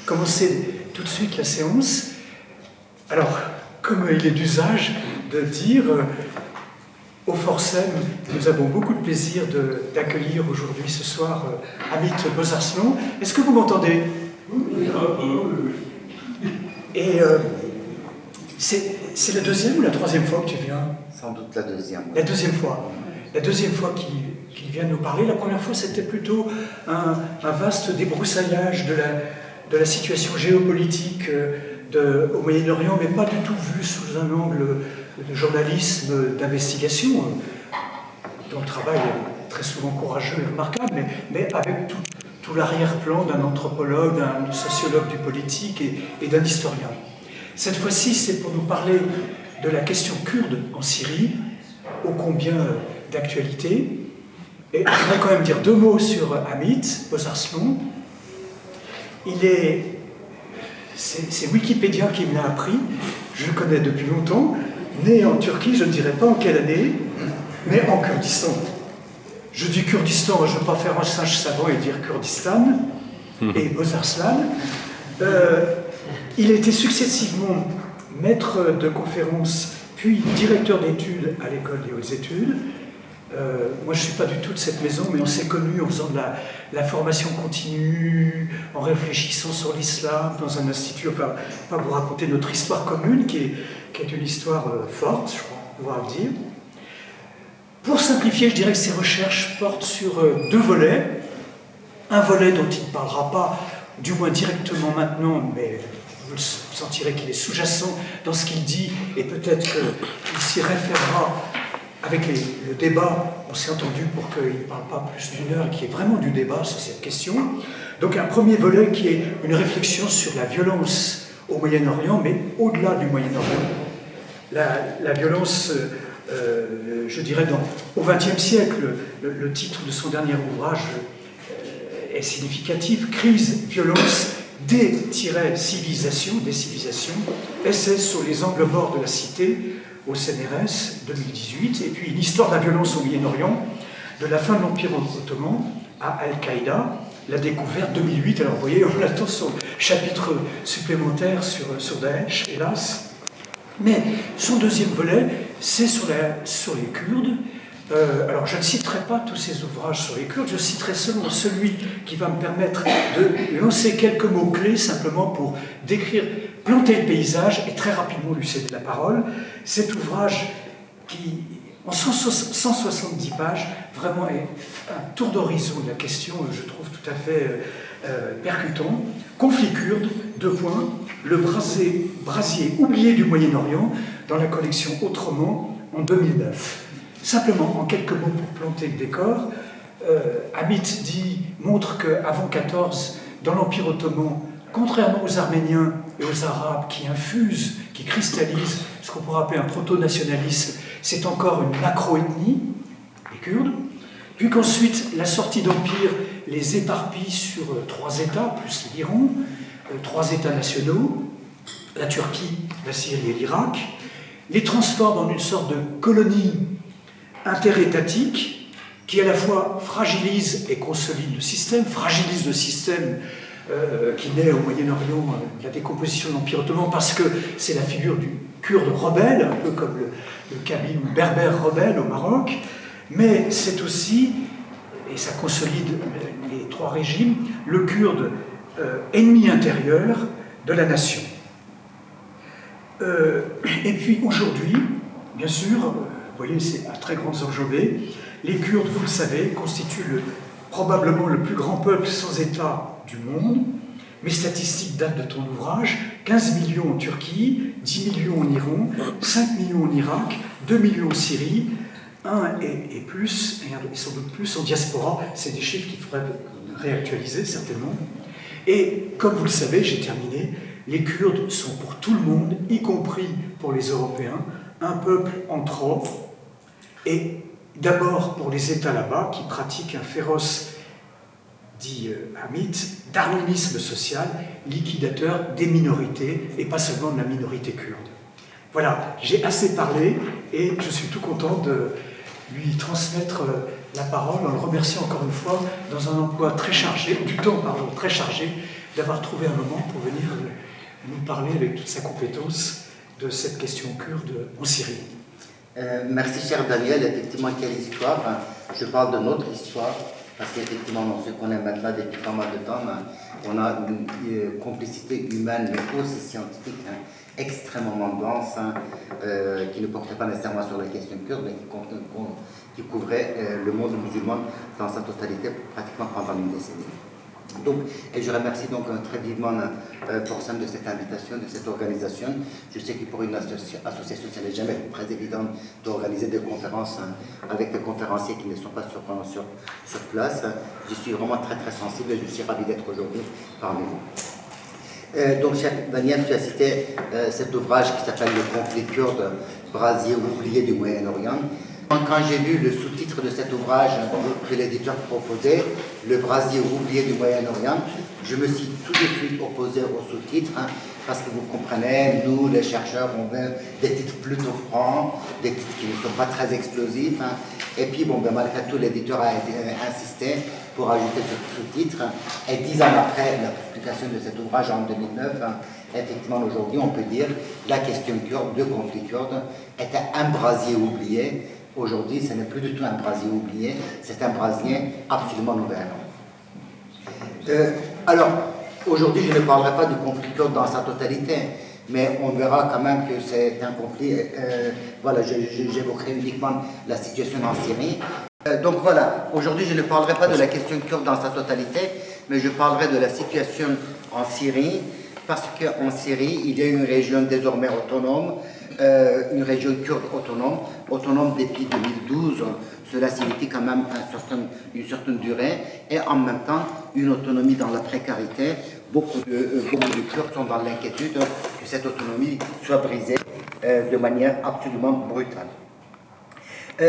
commencer tout de suite la séance. Alors, comme il est d'usage de dire, au Forsem, nous avons beaucoup de plaisir d'accueillir aujourd'hui, ce soir, Amit Bozarslan. Est-ce que vous m'entendez? Oui. Et c'est la deuxième ou la troisième fois que tu viens? Sans doute la deuxième. La deuxième fois. La deuxième fois qu'il vient nous parler. La première fois, c'était plutôt un vaste débroussaillage de la situation géopolitique au Moyen-Orient, mais pas du tout vu sous un angle de journalisme, d'investigation, dont le travail est très souvent courageux et remarquable, mais avec tout l'arrière-plan d'un anthropologue, d'un sociologue du politique et d'un historien. Cette fois-ci, c'est pour nous parler de la question kurde en Syrie, ô combien d'actualité. Et je voudrais quand même dire deux mots sur Amit Bozarslan. C'est Wikipédia qui me l'a appris, je le connais depuis longtemps, né en Turquie, je ne dirais pas en quelle année, mais en Kurdistan. Je dis Kurdistan, je ne veux pas faire un singe savant et dire Kurdistan, et Bozarslan. Il a été successivement maître de conférences, puis directeur d'études à l'école des hautes études. Moi, je ne suis pas du tout de cette maison, mais on s'est connus en faisant de la formation continue, en réfléchissant sur l'islam dans un institut. Enfin, pas vous raconter notre histoire commune, qui est une histoire forte, je crois pouvoir le dire. Pour simplifier, je dirais que ces recherches portent sur deux volets. Un volet dont il ne parlera pas, du moins directement maintenant, mais vous sentirez qu'il est sous-jacent dans ce qu'il dit, et peut-être qu'il s'y référera avec le débat. On s'est entendu pour qu'il ne parle pas plus d'une heure, et qu'il y ait vraiment du débat sur cette question. Donc un premier volet qui est une réflexion sur la violence au Moyen-Orient, mais au-delà du Moyen-Orient. La violence, je dirais, au XXe siècle, le titre de son dernier ouvrage est significatif, Crise, violence, des civilisations, essai sur les angles morts de la cité, au CNRS 2018, et puis une histoire de la violence au Moyen-Orient, de la fin de l'Empire ottoman à Al-Qaïda, la découverte 2008. Alors vous voyez, on attend son chapitre supplémentaire sur Daesh, hélas. Mais son deuxième volet, c'est sur les Kurdes. Alors je ne citerai pas tous ces ouvrages sur les Kurdes, je citerai seulement celui qui va me permettre de lancer quelques mots-clés simplement pour planter le paysage et très rapidement lui céder la parole. Cet ouvrage qui, en 170 pages, vraiment est un tour d'horizon de la question, je trouve tout à fait percutant. Conflit kurde, le brasier oublié du Moyen-Orient, dans la collection Autrement, en 2009. Simplement, en quelques mots pour planter le décor, Amit montre qu'avant 14, dans l'Empire ottoman, contrairement aux Arméniens et aux Arabes qui infusent, qui cristallisent ce qu'on pourrait appeler un proto-nationalisme, c'est encore une macro-ethnie, les Kurdes, puis qu'ensuite la sortie d'Empire les éparpille sur trois États, plus l'Iran, trois États nationaux, la Turquie, la Syrie et l'Irak, les transforme en une sorte de colonie interétatique qui à la fois fragilise et consolide le système, qui naît au Moyen-Orient, la décomposition de l'Empire ottoman, parce que c'est la figure du Kurde rebelle, un peu comme le Kabyle ou berbère rebelle au Maroc, mais c'est aussi, et ça consolide les trois régimes, le Kurde ennemi intérieur de la nation. Et puis aujourd'hui, bien sûr, vous voyez, c'est à très grandes enjambées, les Kurdes, vous le savez, constituent probablement le plus grand peuple sans État du monde. Mes statistiques datent de ton ouvrage, 15 millions en Turquie, 10 millions en Iran, 5 millions en Irak, 2 millions en Syrie, 1 et plus, et sans doute plus en diaspora. C'est des chiffres qu'il faudrait réactualiser certainement. Et comme vous le savez, j'ai terminé, les Kurdes sont pour tout le monde, y compris pour les Européens, un peuple en trop, et d'abord pour les États là-bas qui pratiquent un féroce, dit Amit, darwinisme social, liquidateur des minorités, et pas seulement de la minorité kurde. Voilà, j'ai assez parlé, et je suis tout content de lui transmettre la parole en le remerciant encore une fois, dans un emploi très chargé, du temps, pardon, très chargé, d'avoir trouvé un moment pour venir nous parler avec toute sa compétence de cette question kurde en Syrie. Merci cher Daniel, effectivement quelle histoire. Je parle de notre histoire, parce qu'effectivement on se connaît maintenant depuis pas mal de temps. On a une complicité humaine mais aussi scientifique extrêmement dense, qui ne portait pas nécessairement sur la question kurde, mais qui couvrait le monde musulman dans sa totalité pratiquement pendant une décennie. Donc, et je remercie donc très vivement pour Sam de cette invitation, de cette organisation. Je sais que pour une association, ce n'est jamais très évident d'organiser des conférences avec des conférenciers qui ne sont pas sur place. Je suis vraiment très très sensible et je suis ravi d'être aujourd'hui parmi vous. Donc, cher Daniel, tu as cité cet ouvrage qui s'appelle Le conflit kurde, brasier oublié du Moyen-Orient. Quand j'ai vu le sous-titre de cet ouvrage que l'éditeur proposait, Le brasier oublié du Moyen-Orient, je me suis tout de suite opposé au sous-titre, parce que vous comprenez, nous les chercheurs, on veut des titres plutôt francs, des titres qui ne sont pas très explosifs. Et puis, bon, malgré tout, l'éditeur a insisté pour ajouter ce sous-titre. Et 10 ans après la publication de cet ouvrage en 2009, effectivement, aujourd'hui, on peut dire la question kurde, le conflit kurde, était un brasier oublié. Aujourd'hui, ce n'est plus du tout un brasier oublié, c'est un brasier absolument ouvert. Alors, aujourd'hui, je ne parlerai pas du conflit kurde dans sa totalité, mais on verra quand même que c'est un conflit. Voilà, j'évoquerai uniquement la situation en Syrie. Donc voilà, aujourd'hui, je ne parlerai pas de la question kurde dans sa totalité, mais je parlerai de la situation en Syrie, parce qu'en Syrie, il y a une région désormais autonome, une région kurde autonome depuis 2012. Cela signifie quand même une certaine durée et en même temps une autonomie dans la précarité. Beaucoup de Kurdes sont dans l'inquiétude que cette autonomie soit brisée de manière absolument brutale.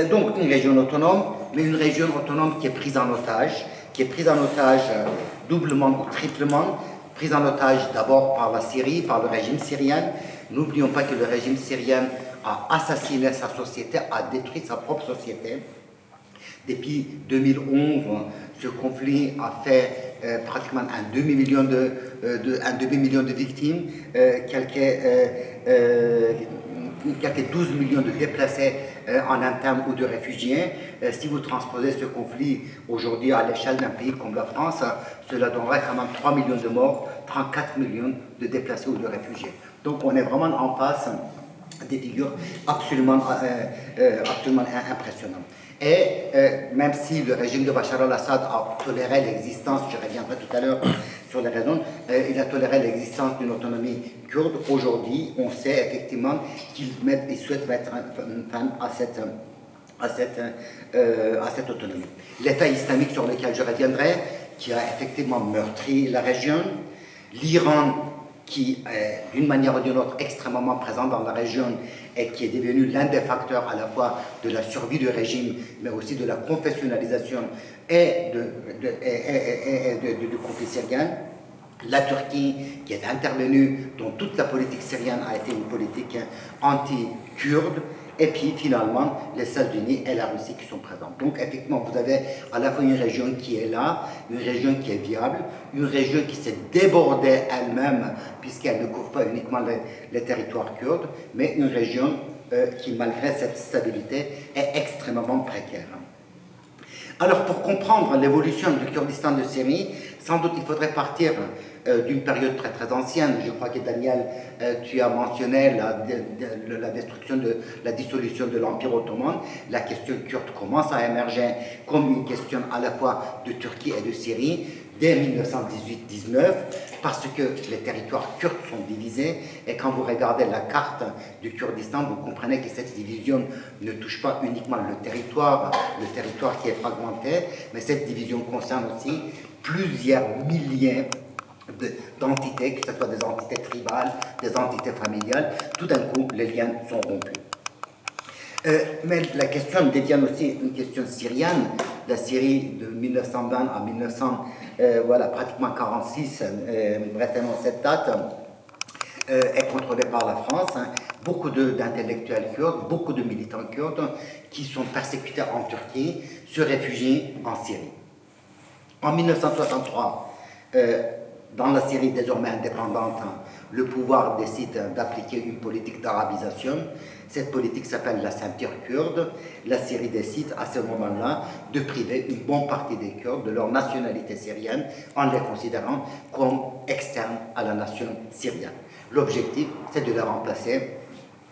Donc une région autonome, mais une région autonome qui est prise en otage, doublement ou triplement, prise en otage d'abord par la Syrie, par le régime syrien. N'oublions pas que le régime syrien a assassiné sa société, a détruit sa propre société. Depuis 2011, ce conflit a fait pratiquement un demi-million de victimes, quelques 12 millions de déplacés en interne ou de réfugiés. Si vous transposez ce conflit aujourd'hui à l'échelle d'un pays comme la France, cela donnerait quand même 3 millions de morts, 34 millions de déplacés ou de réfugiés. Donc on est vraiment en face des figures absolument impressionnantes. Et même si le régime de Bachar al-Assad a toléré l'existence, je reviendrai tout à l'heure sur les raisons, il a toléré l'existence d'une autonomie kurde, aujourd'hui on sait effectivement qu'il souhaite mettre fin à cette autonomie. L'État islamique sur lequel je reviendrai, qui a effectivement meurtri la région, l'Iran qui est d'une manière ou d'une autre extrêmement présent dans la région et qui est devenu l'un des facteurs à la fois de la survie du régime, mais aussi de la confessionnalisation et du conflit syrien. La Turquie qui est intervenue, dont toute la politique syrienne a été une politique anti-kurde, et puis finalement les États-Unis et la Russie qui sont présents. Donc effectivement, vous avez à la fois une région qui est là, une région qui est viable, une région qui s'est débordée elle-même, puisqu'elle ne couvre pas uniquement les territoires kurdes, mais une région qui, malgré cette stabilité, est extrêmement précaire. Alors, pour comprendre l'évolution du Kurdistan de Syrie, sans doute il faudrait partir d'une période très très ancienne. Je crois que Daniel, tu as mentionné la destruction la dissolution de l'Empire ottoman. La question kurde commence à émerger comme une question à la fois de Turquie et de Syrie dès 1918-19, parce que les territoires kurdes sont divisés, et quand vous regardez la carte du Kurdistan, vous comprenez que cette division ne touche pas uniquement le territoire qui est fragmenté, mais cette division concerne aussi plusieurs milliers d'entités, que ce soit des entités tribales, des entités familiales. Tout d'un coup, les liens sont rompus. Mais la question devient aussi une question syrienne. La Syrie de 1920 à 1900, voilà, pratiquement 46, retenons cette date, est contrôlée par la France. Hein. Beaucoup d'intellectuels kurdes, beaucoup de militants kurdes qui sont persécutés en Turquie, se réfugient en Syrie. En 1963, dans la Syrie désormais indépendante, le pouvoir décide d'appliquer une politique d'arabisation. Cette politique s'appelle la ceinture kurde. La Syrie décide à ce moment-là de priver une bonne partie des Kurdes de leur nationalité syrienne en les considérant comme externes à la nation syrienne. L'objectif, c'est de les remplacer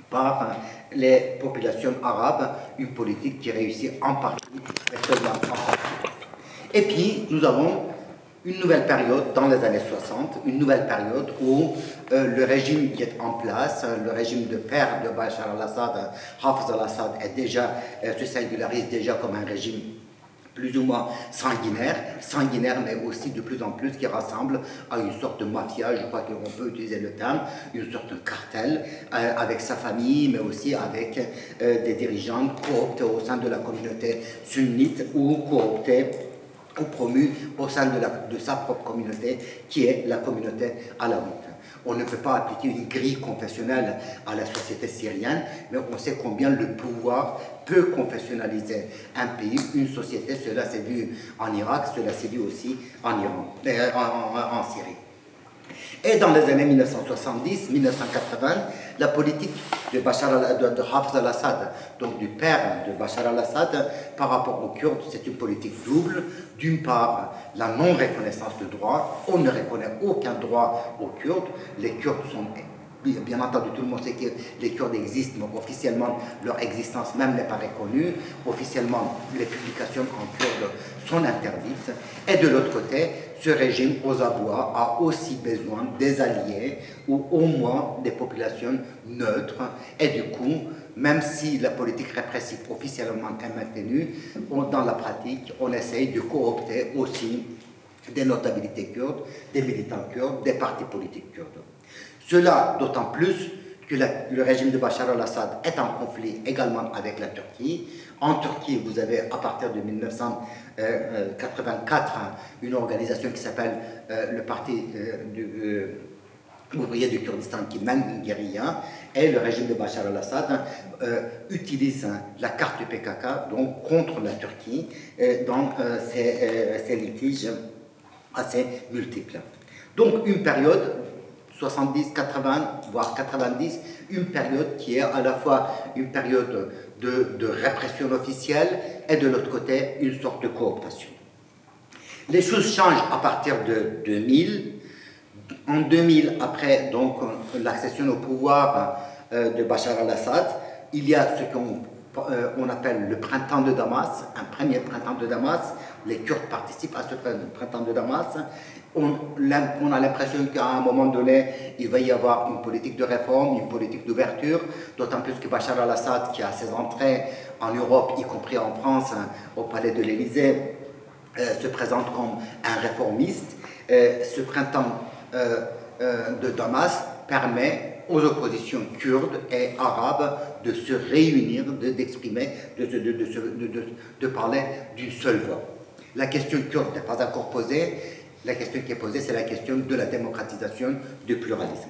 par les populations arabes, une politique qui réussit en partie, mais seulement en partie. Et puis, nous avons une nouvelle période dans les années 60, une nouvelle période où le régime qui est en place, le régime de père de Bachar al-Assad, Hafez al-Assad, se singularise déjà comme un régime plus ou moins sanguinaire, mais aussi de plus en plus qui rassemble à une sorte de mafia, je crois qu'on peut utiliser le terme, une sorte de cartel avec sa famille, mais aussi avec des dirigeants cooptés au sein de la communauté sunnite ou cooptés ou promu au sein de sa propre communauté, qui est la communauté alawite. On ne peut pas appliquer une grille confessionnelle à la société syrienne, mais on sait combien le pouvoir peut confessionnaliser un pays, une société. Cela s'est vu en Irak, cela s'est vu aussi en Iran, en Syrie. Et dans les années 1970-1980, la politique de Hafez al-Assad, donc du père de Bachar al-Assad, par rapport aux Kurdes, c'est une politique double. D'une part, la non-reconnaissance de droit. On ne reconnaît aucun droit aux Kurdes. Les Kurdes sont... Bien entendu, tout le monde sait que les Kurdes existent, mais officiellement, leur existence même n'est pas reconnue. Officiellement, les publications en kurde sont interdites. Et de l'autre côté, ce régime aux abois a aussi besoin des alliés ou au moins des populations neutres. Et du coup, même si la politique répressive officiellement est maintenue, dans la pratique, on essaye de coopter aussi des notabilités kurdes, des militants kurdes, des partis politiques kurdes. Cela d'autant plus que le régime de Bachar al-Assad est en conflit également avec la Turquie. En Turquie, vous avez à partir de 1984 une organisation qui s'appelle le Parti ouvrier du Kurdistan qui mène une guérilla, et le régime de Bachar al-Assad utilise la carte du PKK donc contre la Turquie dans ces litiges assez multiples. Donc une période 70, 80, voire 90, une période qui est à la fois une période de répression officielle et de l'autre côté une sorte de cooptation. Les choses changent à partir de 2000. En 2000, après donc l'accession au pouvoir de Bachar al-Assad, il y a ce qu'on appelle le printemps de Damas, un premier printemps de Damas. Les Kurdes participent à ce printemps de Damas. On a l'impression qu'à un moment donné, il va y avoir une politique de réforme, une politique d'ouverture, d'autant plus que Bachar al-Assad, qui a ses entrées en Europe, y compris en France, au palais de l'Élysée, se présente comme un réformiste. Ce printemps de Damas permet aux oppositions kurdes et arabes de se réunir, d'exprimer, de parler d'une seule voix. La question kurde n'est pas encore posée. La question qui est posée, c'est la question de la démocratisation du pluralisme.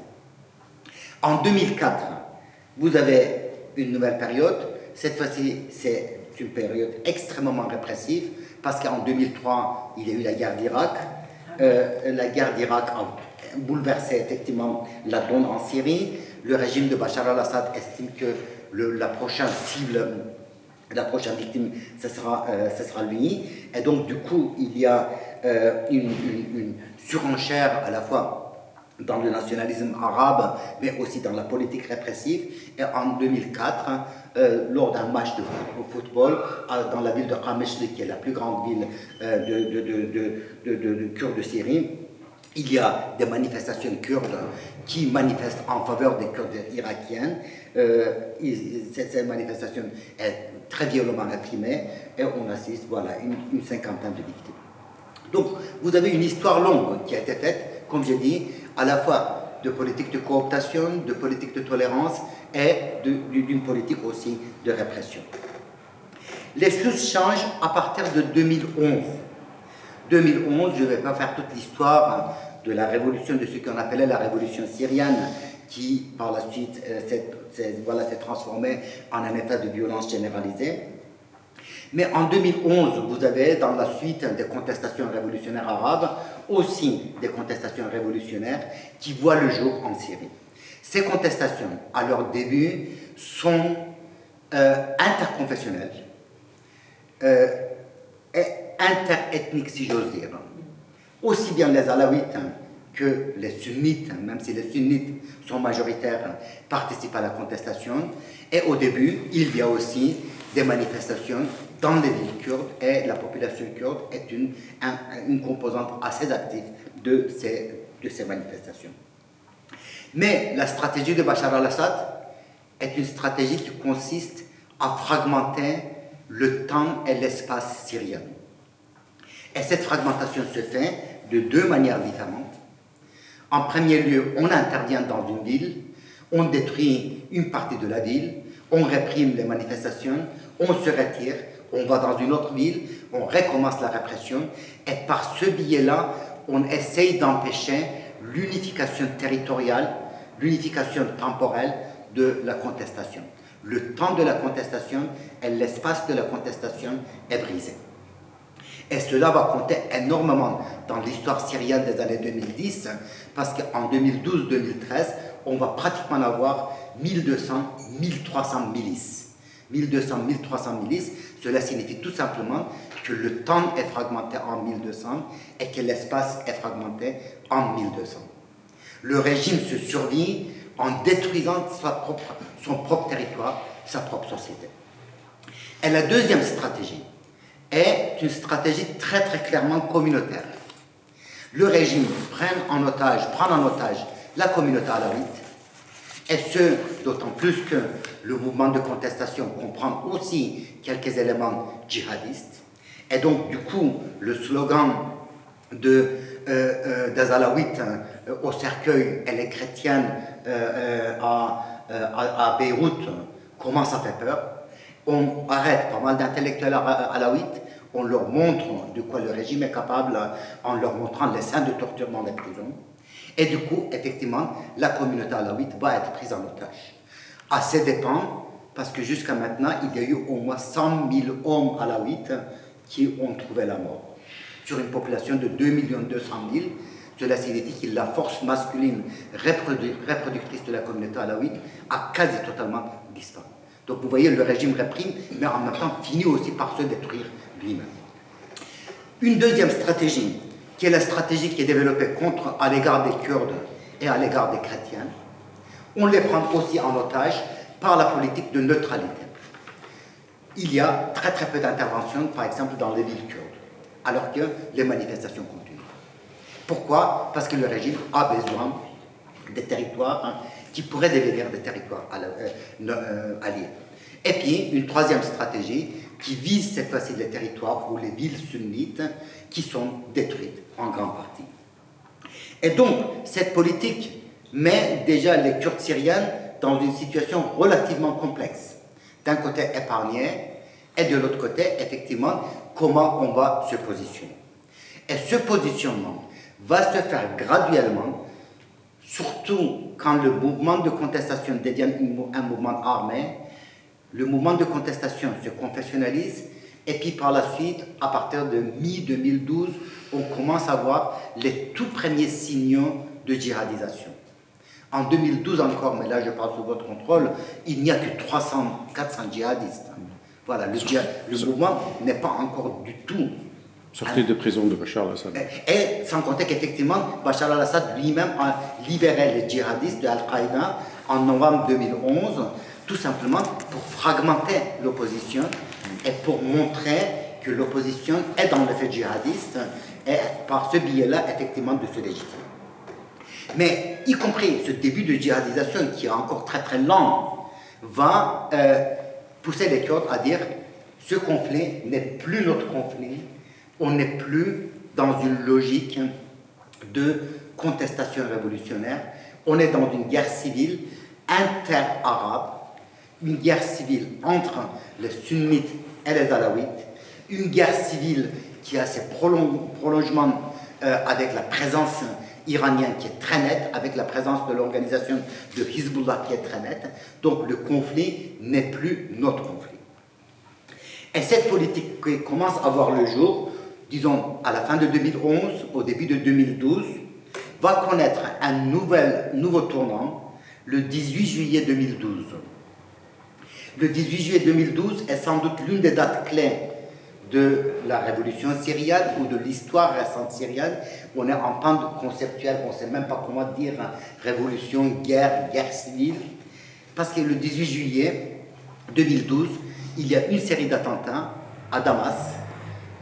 En 2004, vous avez une nouvelle période. Cette fois-ci, c'est une période extrêmement répressive parce qu'en 2003, il y a eu la guerre d'Irak. La guerre d'Irak a bouleversé effectivement la donne en Syrie. Le régime de Bachar al-Assad estime que la prochaine cible, la prochaine victime, ce sera lui. Et donc, du coup, il y a une surenchère à la fois dans le nationalisme arabe, mais aussi dans la politique répressive. Et en 2004, lors d'un match de football dans la ville de Qamishli, qui est la plus grande ville de Kurdes de Syrie, il y a des manifestations kurdes qui manifestent en faveur des Kurdes irakiennes. Cette manifestation est très violemment réprimée et on assiste à une cinquantaine de victimes. Donc, vous avez une histoire longue qui a été faite, comme j'ai dit, à la fois de politique de cooptation, de politique de tolérance et d'une politique aussi de répression. Les choses changent à partir de 2011. 2011, je ne vais pas faire toute l'histoire de la révolution, de ce qu'on appelait la révolution syrienne, qui par la suite s'est transformée en un état de violence généralisée. Mais en 2011, vous avez dans la suite des contestations révolutionnaires arabes, aussi des contestations révolutionnaires qui voient le jour en Syrie. Ces contestations, à leur début, sont interconfessionnelles et interethniques, si j'ose dire. Aussi bien les alaouites que les sunnites, même si les sunnites sont majoritaires, participent à la contestation. Et au début, il y a aussi des manifestations dans les villes kurdes, et la population kurde est une composante assez active de ces manifestations. Mais la stratégie de Bachar al-Assad est une stratégie qui consiste à fragmenter le temps et l'espace syrien. Et cette fragmentation se fait de deux manières différentes. En premier lieu, on intervient dans une ville, on détruit une partie de la ville, on réprime les manifestations, on se retire, on va dans une autre ville, on recommence la répression, et par ce biais-là, on essaye d'empêcher l'unification territoriale, l'unification temporelle de la contestation. Le temps de la contestation et l'espace de la contestation est brisé. Et cela va compter énormément dans l'histoire syrienne des années 2010, parce qu'en 2012-2013, on va pratiquement avoir 1200-1300 milices. 1200-1300 milices, cela signifie tout simplement que le temps est fragmenté en 1200 et que l'espace est fragmenté en 1200. Le régime se survit en détruisant son propre territoire, sa propre société. Et la deuxième stratégie est une stratégie très très clairement communautaire. Le régime prend en otage la communauté alaouite, et ce, d'autant plus que le mouvement de contestation comprend aussi quelques éléments djihadistes. Et donc, du coup, le slogan des Alaouites au cercueil et les chrétiennes à Beyrouth commence à faire peur. On arrête pas mal d'intellectuels alaouites, on leur montre de quoi le régime est capable en leur montrant les scènes de torture dans les prisons. Et du coup, effectivement, la communauté alaouite va être prise en otage. À ses dépens, parce que jusqu'à maintenant, il y a eu au moins 100 000 hommes alaouites qui ont trouvé la mort. Sur une population de 2 200 000, cela signifie que la force masculine reproductrice de la communauté alaouite a quasi totalement disparu. Donc vous voyez, le régime réprime, mais en même temps finit aussi par se détruire lui-même. Une deuxième stratégie, qui est la stratégie qui est développée à l'égard des Kurdes et à l'égard des chrétiens, on les prend aussi en otage par la politique de neutralité. Il y a très très peu d'interventions, par exemple dans les villes kurdes, alors que les manifestations continuent. Pourquoi? Parce que le régime a besoin des territoires qui pourraient devenir des territoires alliés. Et puis, une troisième stratégie qui vise cette fois-ci les territoires ou les villes sunnites qui sont détruites en grande partie. Et donc, cette politique met déjà les Kurdes syriens dans une situation relativement complexe. D'un côté épargné, et de l'autre côté, effectivement, comment on va se positionner. Et ce positionnement va se faire graduellement, surtout quand le mouvement de contestation devient un mouvement armé. Le mouvement de contestation se confessionnalise, et puis par la suite, à partir de mi-2012, on commence à voir les tout premiers signaux de djihadisation. En 2012 encore, mais là je parle sous votre contrôle, il n'y a que 400 djihadistes. Voilà, le mouvement n'est pas encore du tout sorti de prison de Bachar al-Assad. Et sans compter qu'effectivement, Bachar al-Assad lui-même a libéré les djihadistes de Al-Qaïda en novembre 2011, tout simplement pour fragmenter l'opposition et pour montrer que l'opposition est dans le fait djihadiste et par ce biais-là, effectivement, de se légitimer. Mais y compris ce début de djihadisation qui est encore très très lent, va pousser les Kurdes à dire ce conflit n'est plus notre conflit, on n'est plus dans une logique de contestation révolutionnaire, on est dans une guerre civile inter-arabe, une guerre civile entre les sunnites et les alaouites, une guerre civile qui a ses prolongements avec la présence iranienne qui est très nette, avec la présence de l'organisation de Hezbollah qui est très nette. Donc le conflit n'est plus notre conflit. Et cette politique qui commence à voir le jour, disons à la fin de 2011, au début de 2012, va connaître un nouveau tournant le 18 juillet 2012. Le 18 juillet 2012 est sans doute l'une des dates clés de la révolution syrienne ou de l'histoire récente syrienne. On est en pente conceptuelle, on ne sait même pas comment dire révolution, guerre civile. Parce que le 18 juillet 2012, il y a une série d'attentats à Damas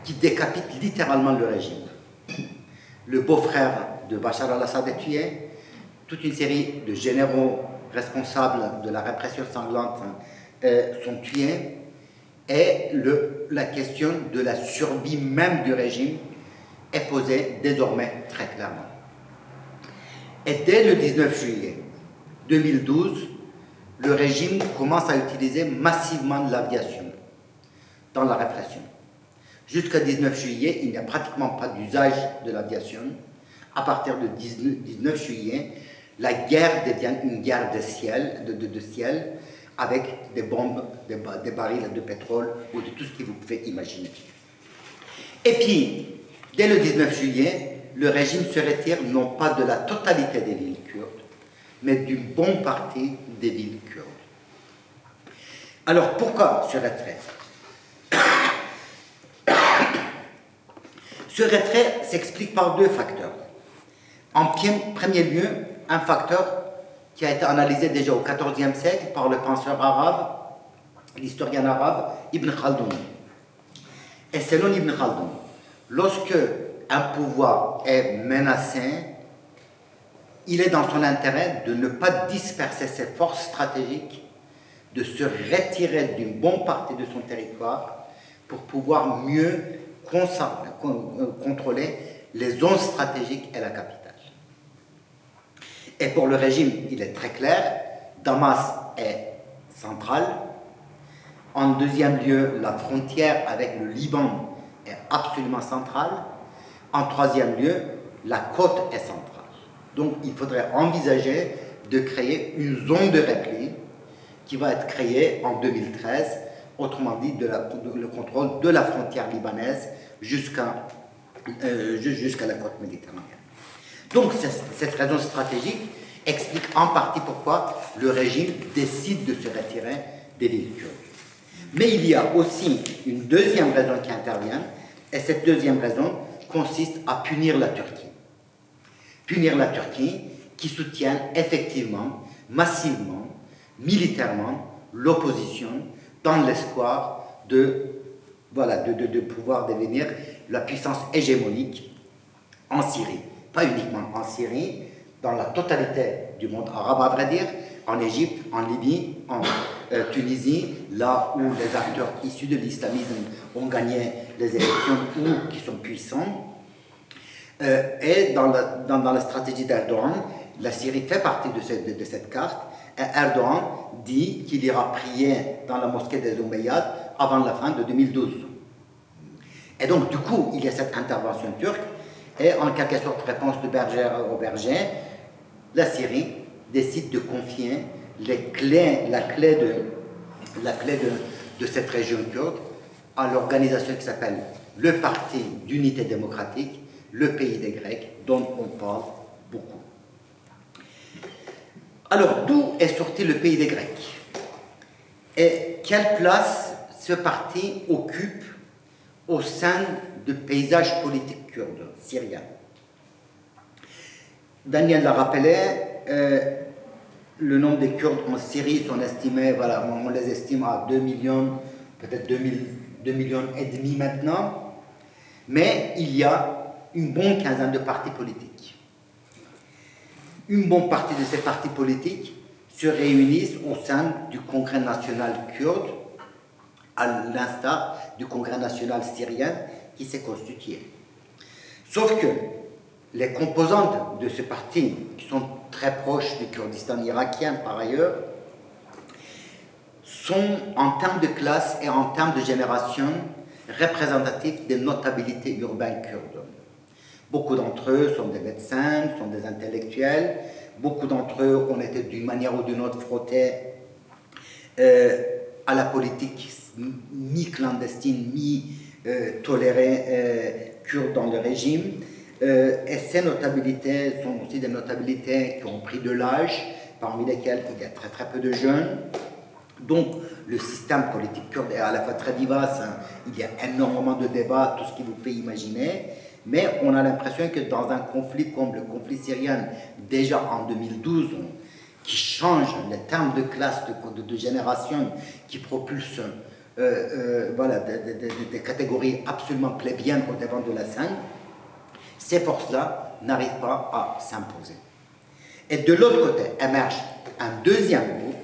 qui décapitent littéralement le régime. Le beau-frère de Bachar al-Assad est tué, toute une série de généraux responsables de la répression sanglante sont tués, et la question de la survie même du régime est posée désormais très clairement. Et dès le 19 juillet 2012, le régime commence à utiliser massivement l'aviation dans la répression. Jusqu'à 19 juillet, il n'y a pratiquement pas d'usage de l'aviation. À partir de 19 juillet, la guerre devient une guerre de ciel avec des bombes, des barils de pétrole ou de tout ce que vous pouvez imaginer. Et puis, dès le 19 juillet, le régime se retire non pas de la totalité des villes kurdes, mais d'une bonne partie des villes kurdes. Alors, pourquoi ce retrait? Ce retrait s'explique par deux facteurs. En premier lieu, un facteur qui a été analysé déjà au XIVe siècle par le penseur arabe, l'historien arabe Ibn Khaldoun. Et selon Ibn Khaldoun, lorsque un pouvoir est menacé, il est dans son intérêt de ne pas disperser ses forces stratégiques, de se retirer d'une bonne partie de son territoire pour pouvoir mieux contrôler les zones stratégiques et la capitale. Et pour le régime, il est très clair, Damas est central. En deuxième lieu, la frontière avec le Liban est absolument centrale. En troisième lieu, la côte est centrale. Donc il faudrait envisager de créer une zone de repli qui va être créée en 2013, autrement dit le contrôle de la frontière libanaise jusqu'à la côte méditerranéenne. Donc cette raison stratégique explique en partie pourquoi le régime décide de se retirer des villes kurdes. Mais il y a aussi une deuxième raison qui intervient, et cette deuxième raison consiste à punir la Turquie. Punir la Turquie qui soutient effectivement, massivement, militairement, l'opposition dans l'espoir de pouvoir devenir la puissance hégémonique en Syrie. Pas uniquement en Syrie, dans la totalité du monde arabe, à vrai dire, en Égypte, en Libye, en Tunisie, là où les acteurs issus de l'islamisme ont gagné les élections ou qui sont puissants. Et dans la stratégie d'Erdogan, la Syrie fait partie de cette carte. Et Erdogan dit qu'il ira prier dans la mosquée des Omeyyades avant la fin de 2012. Et donc, du coup, il y a cette intervention turque. Et en quelque sorte, réponse de berger au berger, la Syrie décide de confier la clé de cette région kurde à l'organisation qui s'appelle le Parti d'unité démocratique, le pays des Grecs, dont on parle beaucoup. Alors, d'où est sorti le pays des Grecs? Et quelle place ce parti occupe au sein du paysage politique kurde syrien? Daniel l'a rappelé, le nombre des Kurdes en Syrie sont estimés, on les estime à 2 millions, peut-être 2 millions et demi maintenant, mais il y a une bonne quinzaine de partis politiques. Une bonne partie de ces partis politiques se réunissent au sein du Congrès national kurde, à l'instar du Congrès national syrien qui s'est constitué. Sauf que les composantes de ce parti, qui sont très proches du Kurdistan irakien par ailleurs, sont en termes de classe et en termes de génération représentatif des notabilités urbaines kurdes. Beaucoup d'entre eux sont des médecins, sont des intellectuels, beaucoup d'entre eux ont été d'une manière ou d'une autre frottés à la politique mi-clandestine, mi-tolérée kurde dans le régime. Et ces notabilités sont aussi des notabilités qui ont pris de l'âge, parmi lesquelles il y a très très peu de jeunes. Donc le système politique kurde est à la fois très vivace, hein. Il y a énormément de débats, tout ce que vous pouvez imaginer, mais on a l'impression que dans un conflit comme le conflit syrien, déjà en 2012, qui change les termes de classe, de génération, qui propulse voilà, des catégories absolument plébéiennes au devant de la scène, ces forces-là n'arrivent pas à s'imposer. Et de l'autre côté émerge un deuxième groupe,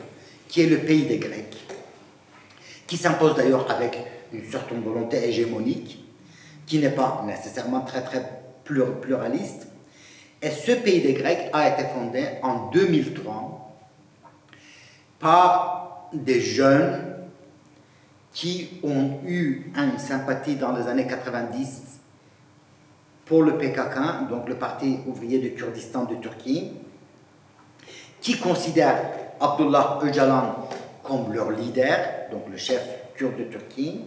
qui est le pays des Grecs, qui s'impose d'ailleurs avec une certaine volonté hégémonique, qui n'est pas nécessairement très pluraliste. Et ce pays des Grecs a été fondé en 2003 par des jeunes qui ont eu une sympathie dans les années 90 pour le PKK, donc le Parti ouvrier du Kurdistan de Turquie, qui considèrent Abdullah Öcalan comme leur leader, donc le chef kurde de Turquie,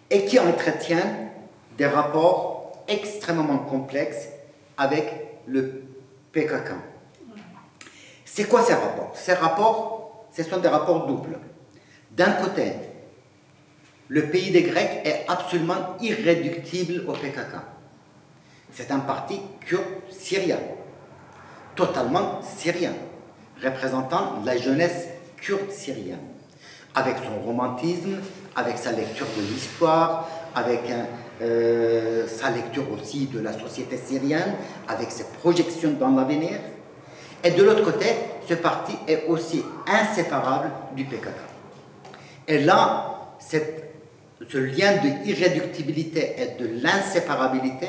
et qui entretiennent des rapports extrêmement complexes avec le PKK. C'est quoi ces rapports? Ces rapports, ce sont des rapports doubles. D'un côté, le pays des Grecs est absolument irréductible au PKK. C'est un parti kurde syrien, totalement syrien, représentant la jeunesse kurde syrienne, avec son romantisme, avec sa lecture de l'histoire, avec sa lecture aussi de la société syrienne, avec ses projections dans l'avenir. Et de l'autre côté, ce parti est aussi inséparable du PKK. Et là, ce lien de irréductibilité et de l'inséparabilité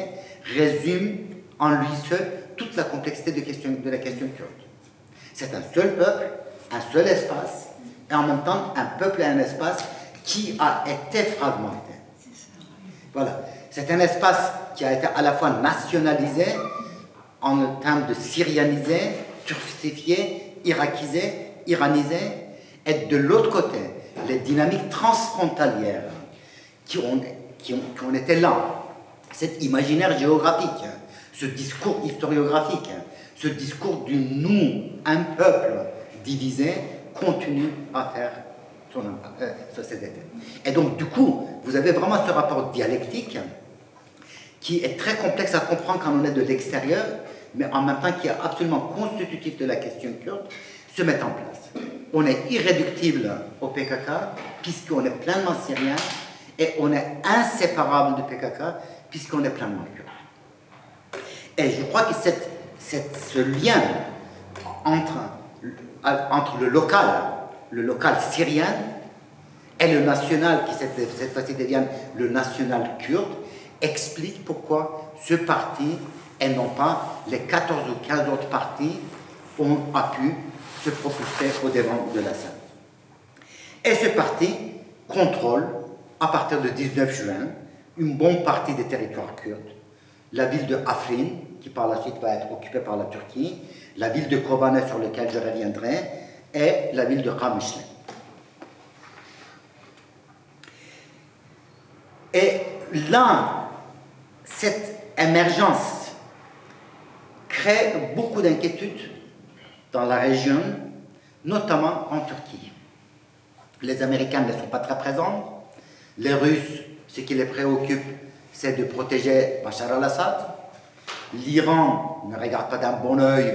résume en lui seul toute la complexité de la question kurde. C'est un seul peuple, un seul espace, et en même temps un peuple et un espace qui a été fragmenté. Voilà. C'est un espace qui a été à la fois nationalisé, en termes de syrianisé, turcifié, irakisé, iranisé, et de l'autre côté, les dynamiques transfrontalières qui ont été là, cet imaginaire géographique, ce discours historiographique, ce discours du nous, un peuple divisé, continue à faire ses effets. Et donc, du coup, vous avez vraiment ce rapport dialectique qui est très complexe à comprendre quand on est de l'extérieur, mais en même temps qui est absolument constitutif de la question kurde, se met en place. On est irréductible au PKK, puisqu'on est pleinement syrien, et on est inséparable du PKK, puisqu'on est pleinement kurde. Et je crois que ce lien entre le local syrien, et le national, qui cette fois-ci devient le national kurde, explique pourquoi ce parti, et non pas les 14 ou 15 autres partis, ont pu se propulser au devant de la scène. Et ce parti contrôle, à partir du 19 juin, une bonne partie des territoires kurdes. La ville de Afrin, qui par la suite va être occupée par la Turquie, la ville de Kobane, sur laquelle je reviendrai, et la ville de Qamishli. Et là, cette émergence crée beaucoup d'inquiétudes dans la région, notamment en Turquie. Les Américains ne sont pas très présents. Les Russes, ce qui les préoccupe, c'est de protéger Bachar al-Assad. L'Iran ne regarde pas d'un bon œil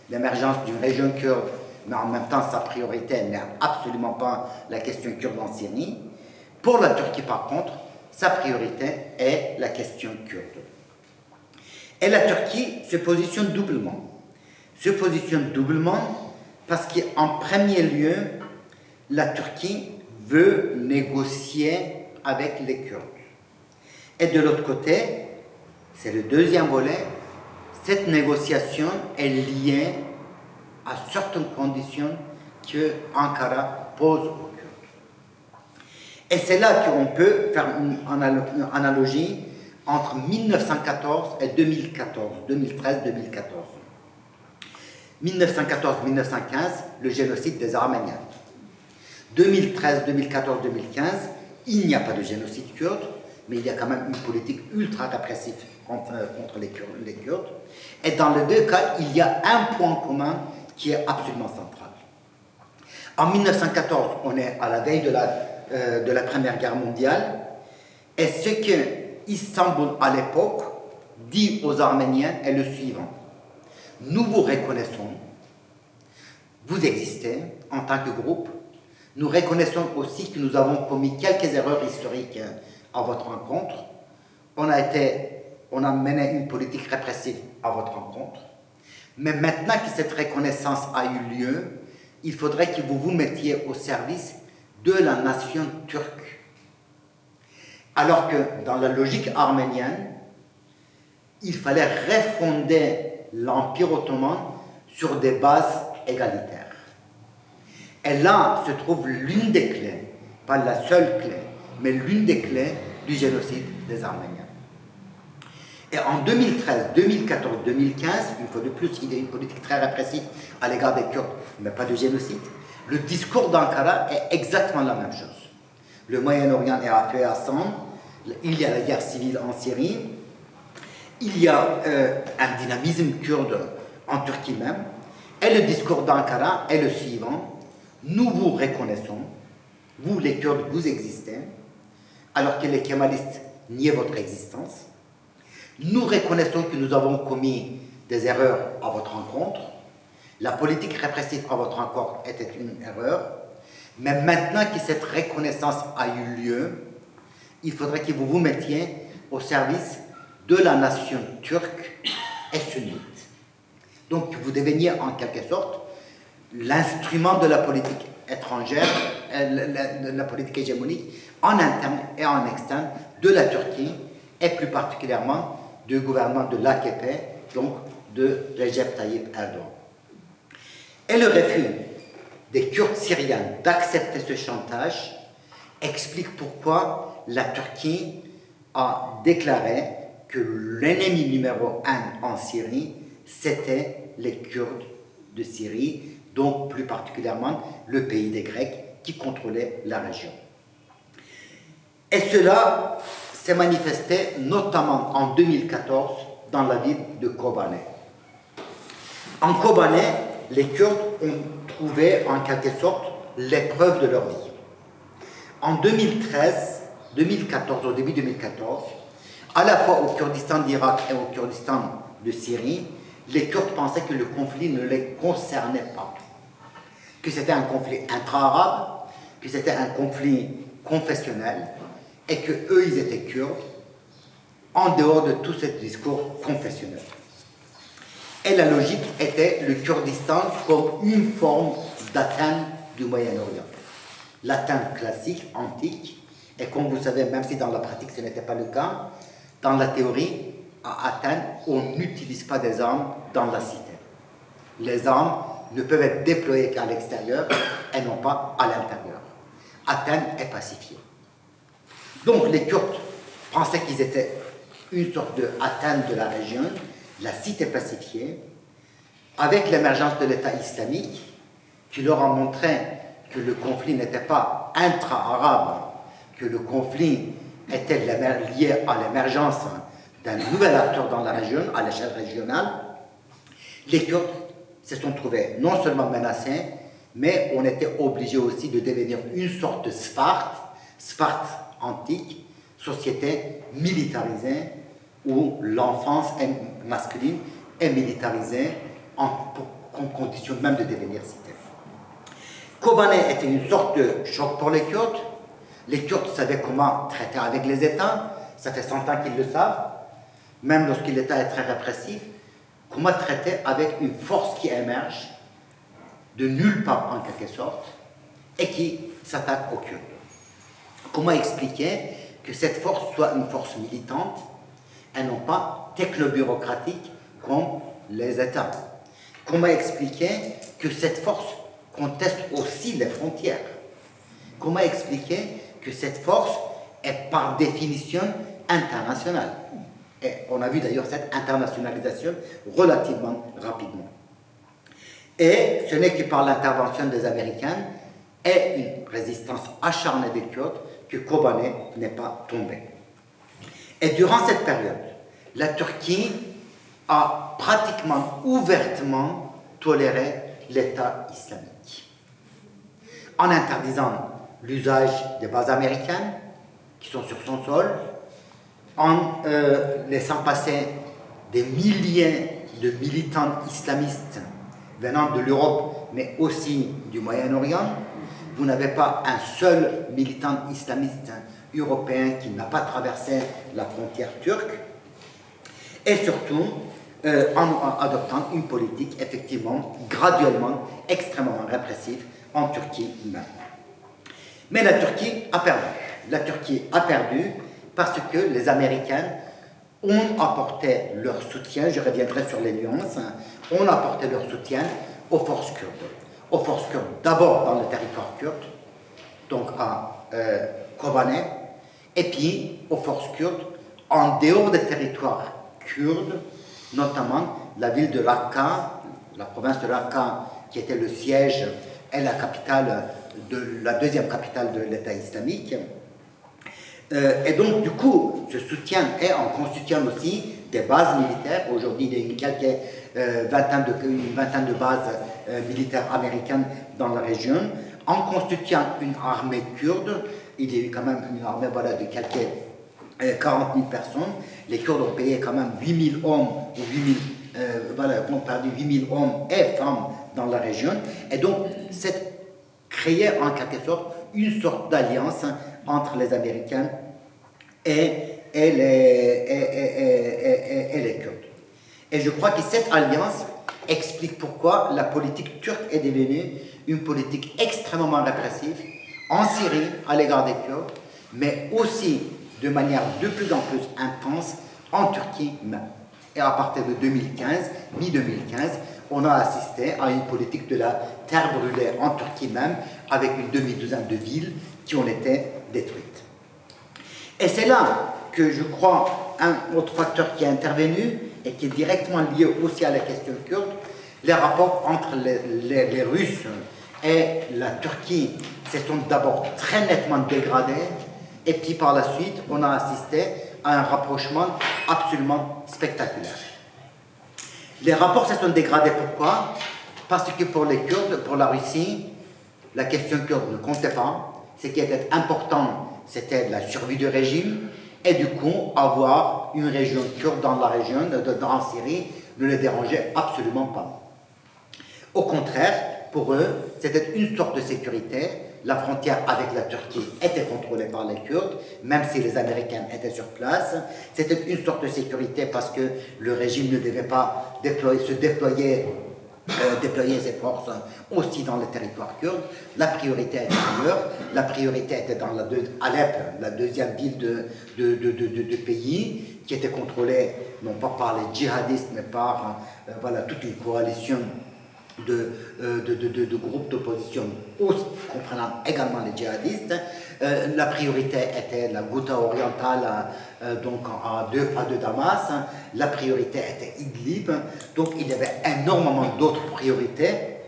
l'émergence d'une région kurde, mais en même temps, sa priorité n'est absolument pas la question kurde en Syrie. Pour la Turquie, par contre, sa priorité est la question kurde. Et la Turquie se positionne doublement. Parce qu'en premier lieu, la Turquie veut négocier avec les Kurdes. Et de l'autre côté, c'est le deuxième volet, cette négociation est liée à certaines conditions que Ankara pose aux Kurdes. Et c'est là qu'on peut faire une analogie entre 1914 et 2014, 2013-2014. 1914-1915, le génocide des Arméniens. 2013, 2014, 2015, il n'y a pas de génocide kurde, mais il y a quand même une politique ultra répressive contre les Kurdes. Et dans les deux cas, il y a un point commun qui est absolument central. En 1914, on est à la veille de la Première Guerre mondiale, et ce que Istanbul à l'époque dit aux Arméniens est le suivant. Nous vous reconnaissons, vous existez en tant que groupe, nous reconnaissons aussi que nous avons commis quelques erreurs historiques à votre encontre. On a mené une politique répressive à votre encontre. Mais maintenant que cette reconnaissance a eu lieu, il faudrait que vous vous mettiez au service de la nation turque. Alors que dans la logique arménienne, il fallait refonder l'Empire ottoman sur des bases égalitaires. Et là se trouve l'une des clés, pas la seule clé, mais l'une des clés du génocide des Arméniens. Et en 2013, 2014, 2015, une fois de plus, il y a une politique très répressive à l'égard des Kurdes, mais pas de génocide. Le discours d'Ankara est exactement la même chose. Le Moyen-Orient est appelé à sang, il y a la guerre civile en Syrie, il y a un dynamisme kurde en Turquie même, et le discours d'Ankara est le suivant. Nous vous reconnaissons, vous les Kurdes, vous existez, alors que les kémalistes niaient votre existence. Nous reconnaissons que nous avons commis des erreurs à votre encontre. La politique répressive à votre encontre était une erreur. Mais maintenant que cette reconnaissance a eu lieu, il faudrait que vous vous mettiez au service de la nation turque et sunnite. Donc vous deveniez en quelque sorte l'instrument de la politique étrangère, de la politique hégémonique en interne et en externe de la Turquie et plus particulièrement du gouvernement de l'AKP, donc de Recep Tayyip Erdogan. Et le refus des Kurdes syriens d'accepter ce chantage explique pourquoi la Turquie a déclaré que l'ennemi numéro 1 en Syrie, c'était les Kurdes de Syrie, donc plus particulièrement le pays des Grecs qui contrôlait la région. Et cela s'est manifesté notamment en 2014 dans la ville de Kobane. En Kobane, les Kurdes ont trouvé en quelque sorte l'épreuve de leur vie. En 2013, 2014, au début 2014, à la fois au Kurdistan d'Irak et au Kurdistan de Syrie, les Kurdes pensaient que le conflit ne les concernait pas, que c'était un conflit intra-arabe, que c'était un conflit confessionnel, et qu'eux, ils étaient Kurdes, en dehors de tout ce discours confessionnel. Et la logique était le Kurdistan comme une forme d'Athènes du Moyen-Orient. L'Athènes classique, antique, et comme vous savez, même si dans la pratique ce n'était pas le cas, dans la théorie, à Athènes, on n'utilise pas des armes dans la cité. Les armes ne peuvent être déployées qu'à l'extérieur et non pas à l'intérieur. Athènes est pacifiée. Donc les Kurdes pensaient qu'ils étaient une sorte de Athènes de la région, la cité pacifiée, avec l'émergence de l'État islamique, qui leur a montré que le conflit n'était pas intra-arabe, que le conflit était lié à l'émergence d'un nouvel acteur dans la région, à l'échelle régionale. Les Kurdes se sont trouvés non seulement menacés, mais on était obligé aussi de devenir une sorte de Sparte antique, société militarisée, où l'enfance masculine est militarisée comme condition même de devenir cité. Kobane était une sorte de choc pour les Kurdes. Les Kurdes savaient comment traiter avec les États, ça fait 100 ans qu'ils le savent, même lorsque l'État est très répressif, comment traiter avec une force qui émerge de nulle part en quelque sorte et qui s'attaque aux Kurdes. Comment expliquer que cette force soit une force militante et non pas techno-bureaucratique comme les États? Comment expliquer que cette force conteste aussi les frontières? Comment expliquer que que cette force est par définition internationale. Et on a vu d'ailleurs cette internationalisation relativement rapidement. Et ce n'est que par l'intervention des Américains et une résistance acharnée des Kurdes que Kobane n'est pas tombé. Et durant cette période, la Turquie a pratiquement ouvertement toléré l'État islamique, en interdisant l'usage des bases américaines qui sont sur son sol, en laissant passer des milliers de militants islamistes venant de l'Europe, mais aussi du Moyen-Orient. Vous n'avez pas un seul militant islamiste européen qui n'a pas traversé la frontière turque. Et surtout, en adoptant une politique effectivement, graduellement, extrêmement répressive en Turquie même. Mais la Turquie a perdu. La Turquie a perdu parce que les Américains ont apporté leur soutien, je reviendrai sur les nuances, ont apporté leur soutien aux forces kurdes. Aux forces kurdes, d'abord dans le territoire kurde, donc à Kobane, et puis aux forces kurdes en dehors des territoires kurdes, notamment la ville de Raqqa, la province de Raqqa, qui était le siège et la capitale la deuxième capitale de l'État islamique. Et donc, du coup, ce soutien est en constituant aussi des bases militaires. Aujourd'hui, il y a une vingtaine de bases militaires américaines dans la région. En constituant une armée kurde, il y a eu quand même une armée de quelques 40 000 personnes. Les Kurdes ont payé quand même 8 000 hommes, ou 8 000, ont perdu 8 000 hommes et femmes dans la région. Et donc, c'est créé en quelque sorte une sorte d'alliance entre les Américains et les Kurdes. Et je crois que cette alliance explique pourquoi la politique turque est devenue une politique extrêmement répressive en Syrie à l'égard des Kurdes, mais aussi de manière de plus en plus intense en Turquie même. Et à partir de 2015, mi-2015, on a assisté à une politique de la terre brûlée en Turquie même, avec une demi-douzaine de villes qui ont été détruites. Et c'est là que je crois un autre facteur qui est intervenu et qui est directement lié aussi à la question kurde, les rapports entre les Russes et la Turquie se sont d'abord très nettement dégradés, et puis par la suite, on a assisté à un rapprochement absolument spectaculaire. Les rapports se sont dégradés, pourquoi? Parce que pour les Kurdes, pour la Russie, la question kurde ne comptait pas. Ce qui était important, c'était la survie du régime, et du coup, avoir une région kurde dans la région, en Syrie, ne les dérangeait absolument pas. Au contraire, pour eux, c'était une sorte de sécurité. La frontière avec la Turquie était contrôlée par les Kurdes, même si les Américains étaient sur place. C'était une sorte de sécurité parce que le régime ne devait pas déployer ses forces aussi dans le territoire kurde. La priorité était ailleurs. La priorité était dans Alep, la deuxième ville de pays, qui était contrôlée non pas par les djihadistes, mais par toute une coalition de groupes d'opposition, comprenant également les djihadistes. La priorité était la Ghouta orientale, donc à 2 pas de Damas. La priorité était Idlib. Donc il y avait énormément d'autres priorités,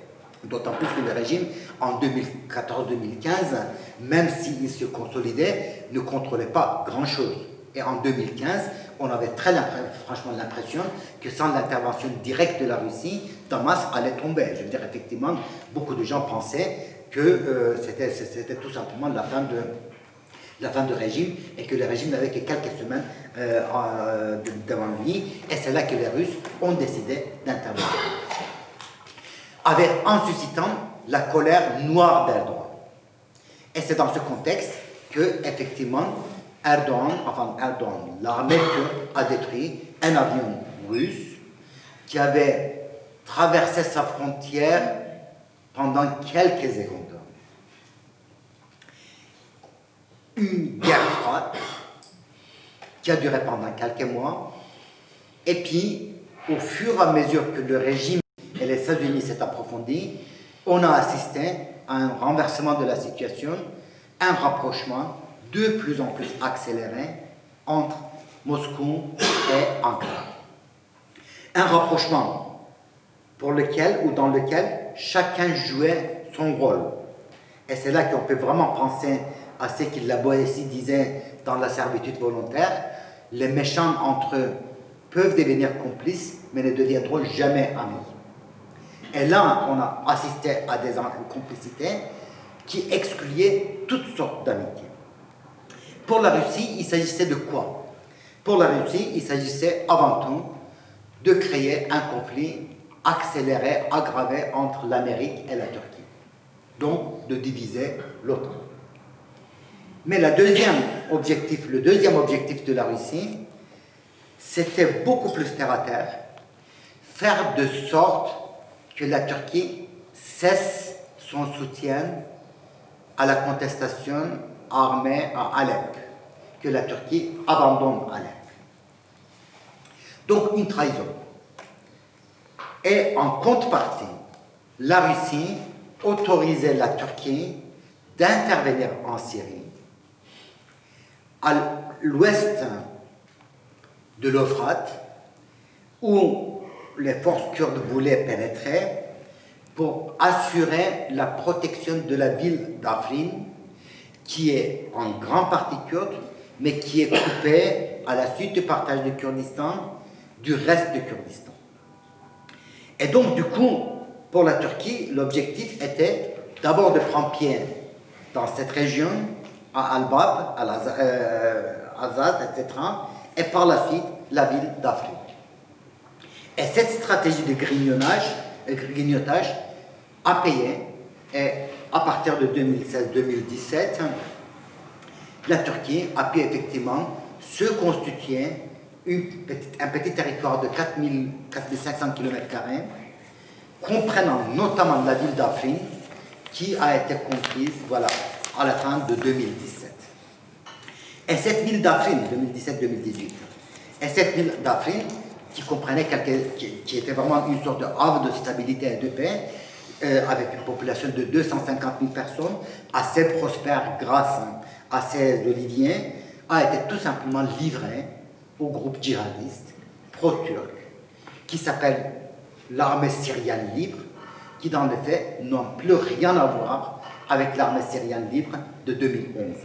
d'autant plus que le régime, en 2014-2015, même s'il se consolidait, ne contrôlait pas grand-chose. Et en 2015, on avait franchement l'impression que sans l'intervention directe de la Russie, Damas allait tomber. Je veux dire, effectivement, beaucoup de gens pensaient que c'était tout simplement la fin du régime et que le régime n'avait que quelques semaines devant lui. Et c'est là que les Russes ont décidé d'intervenir. En suscitant la colère noire d'Erdogan. Et c'est dans ce contexte que, effectivement, Erdogan, l'armée turque a détruit un avion russe qui avait traversé sa frontière pendant quelques secondes. Une guerre froide qui a duré pendant quelques mois, et puis au fur et à mesure que le régime et les États-Unis s'est approfondi, on a assisté à un renversement de la situation, un rapprochement de plus en plus accélérée entre Moscou et Ankara. Un rapprochement pour lequel ou dans lequel chacun jouait son rôle. Et c'est là qu'on peut vraiment penser à ce que la Boétie disait dans la servitude volontaire, les méchants entre eux peuvent devenir complices, mais ne deviendront jamais amis. Et là, on a assisté à des complicités qui excluaient toutes sortes d'amitiés. Pour la Russie, il s'agissait de quoi? Pour la Russie, il s'agissait avant tout de créer un conflit accéléré, aggravé entre l'Amérique et la Turquie. Donc, de diviser l'OTAN. Mais le deuxième objectif de la Russie, c'était beaucoup plus terre à terre, faire de sorte que la Turquie cesse son soutien à la contestation armée à Alep, que la Turquie abandonne Alep. Donc une trahison. Et en contrepartie, la Russie autorisait la Turquie d'intervenir en Syrie, à l'ouest de l'Euphrate, où les forces kurdes voulaient pénétrer pour assurer la protection de la ville d'Afrin, qui est en grande partie kurde, mais qui est coupée à la suite du partage du Kurdistan du reste du Kurdistan. Et donc, du coup, pour la Turquie, l'objectif était d'abord de prendre pied dans cette région, à Al-Bab, à Azaz, etc., et par la suite, la ville d'Afrin. Et cette stratégie de grignotage a payé, et à partir de 2016-2017, la Turquie a pu effectivement se constituer un petit territoire de 4500 km², comprenant notamment la ville d'Afrin, qui a été conquise à la fin de 2017. Et cette ville d'Afrin, 2017-2018, et cette ville d'Afrin, qui comprenait qui était vraiment une sorte de havre de stabilité et de paix, avec une population de 250 000 personnes, assez prospère grâce à ces oliviers, a été tout simplement livrée au groupe djihadiste pro-turc, qui s'appelle l'armée syrienne libre, qui dans les faits n'ont plus rien à voir avec l'armée syrienne libre de 2011.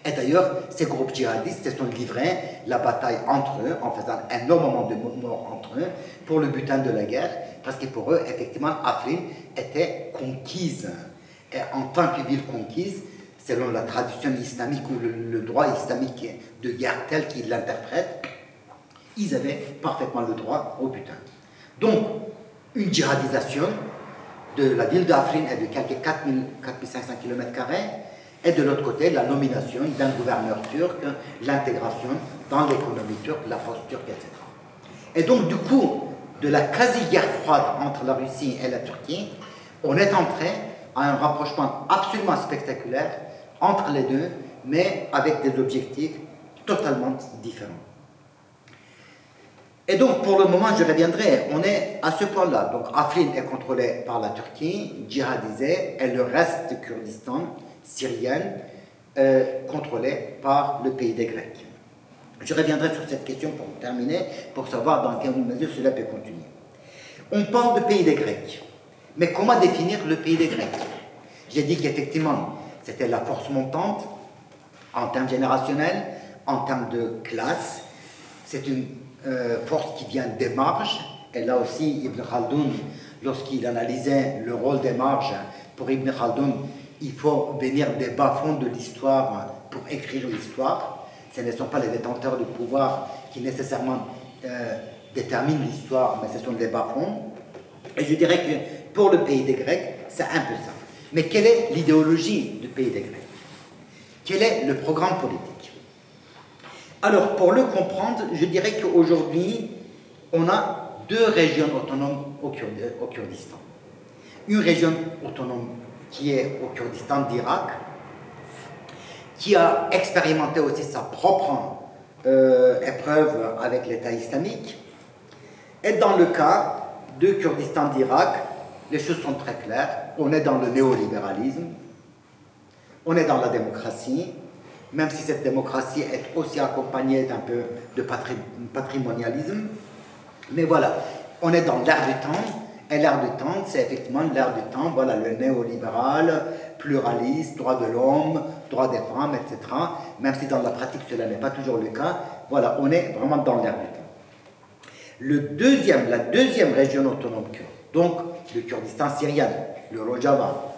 Et d'ailleurs, ces groupes djihadistes se sont livrés la bataille entre eux, en faisant énormément de morts entre eux, pour le butin de la guerre, parce que pour eux, effectivement, Afrin était conquise. Et en tant que ville conquise, selon la tradition islamique ou le droit islamique de guerre tel qu'ils l'interprètent, ils avaient parfaitement le droit au butin. Donc, une djihadisation de la ville d'Afrin et de quelques 4500 km², et de l'autre côté, la nomination d'un gouverneur turc, l'intégration dans l'économie turque, la force turque, etc. Et donc, du coup, de la quasi-guerre froide entre la Russie et la Turquie, on est entré à un rapprochement absolument spectaculaire entre les deux, mais avec des objectifs totalement différents. Et donc, pour le moment, je reviendrai, on est à ce point-là. Donc, Afrin est contrôlé par la Turquie, djihadisé, et le reste du Kurdistan syrien contrôlé par le pays des Grecs. Je reviendrai sur cette question pour terminer, pour savoir dans quelle mesure cela peut continuer. On parle de pays des Grecs, mais comment définir le pays des Grecs? J'ai dit qu'effectivement, c'était la force montante en termes générationnels, en termes de classe. C'est une force qui vient des marges, et là aussi Ibn Khaldoun, lorsqu'il analysait le rôle des marges, pour Ibn Khaldoun, il faut venir des bas-fonds de l'histoire pour écrire l'histoire. Ce ne sont pas les détenteurs du pouvoir qui nécessairement déterminent l'histoire, mais ce sont les bas-fonds. Et je dirais que pour le pays des Grecs, c'est un peu ça. Mais quelle est l'idéologie du pays des Grecs? Quel est le programme politique? Alors, pour le comprendre, je dirais qu'aujourd'hui, on a deux régions autonomes au Kurdistan. Une région autonome qui est au Kurdistan d'Irak, qui a expérimenté aussi sa propre épreuve avec l'État islamique. Et dans le cas du Kurdistan d'Irak, les choses sont très claires. On est dans le néolibéralisme, on est dans la démocratie, même si cette démocratie est aussi accompagnée d'un peu de patrimonialisme. Mais voilà, on est dans l'ère du temps, et l'ère du temps, c'est effectivement l'ère du temps, voilà, le néolibéral, pluraliste, droit de l'homme, droit des femmes, etc. Même si dans la pratique cela n'est pas toujours le cas, voilà, on est vraiment dans l'ère du temps. La deuxième région autonome kurde, donc le Kurdistan syrien, le Rojava,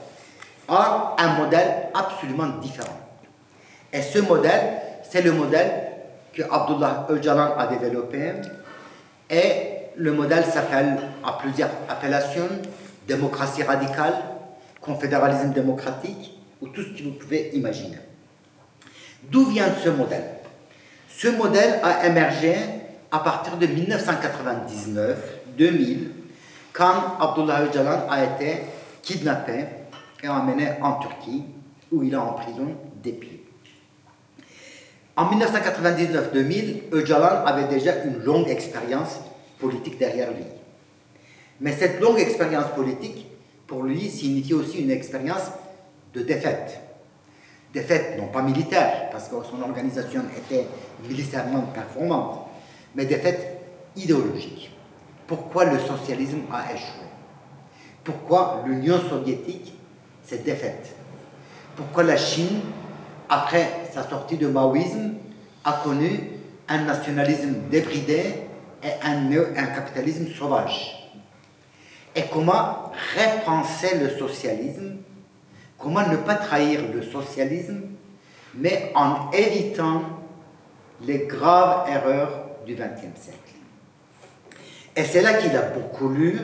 a un modèle absolument différent. Et ce modèle, c'est le modèle que Abdullah Öcalan a développé, et le modèle s'appelle à plusieurs appellations: démocratie radicale, confédéralisme démocratique, ou tout ce que vous pouvez imaginer. D'où vient ce modèle? Ce modèle a émergé à partir de 1999-2000, quand Abdullah Öcalan a été kidnappé et emmené en Turquie, où il est en prison depuis. En 1999-2000, Öcalan avait déjà une longue expérience politique derrière lui. Mais cette longue expérience politique, pour lui, signifie aussi une expérience de défaite. Défaite non pas militaire, parce que son organisation était militairement performante, mais défaite idéologique. Pourquoi le socialisme a échoué? Pourquoi l'Union soviétique s'est défaite? Pourquoi la Chine, après sa sortie de maoïsme, a connu un nationalisme débridé et un capitalisme sauvage? Et comment repenser le socialisme? Comment ne pas trahir le socialisme, mais en évitant les graves erreurs du XXe siècle? Et c'est là qu'il a beaucoup lu.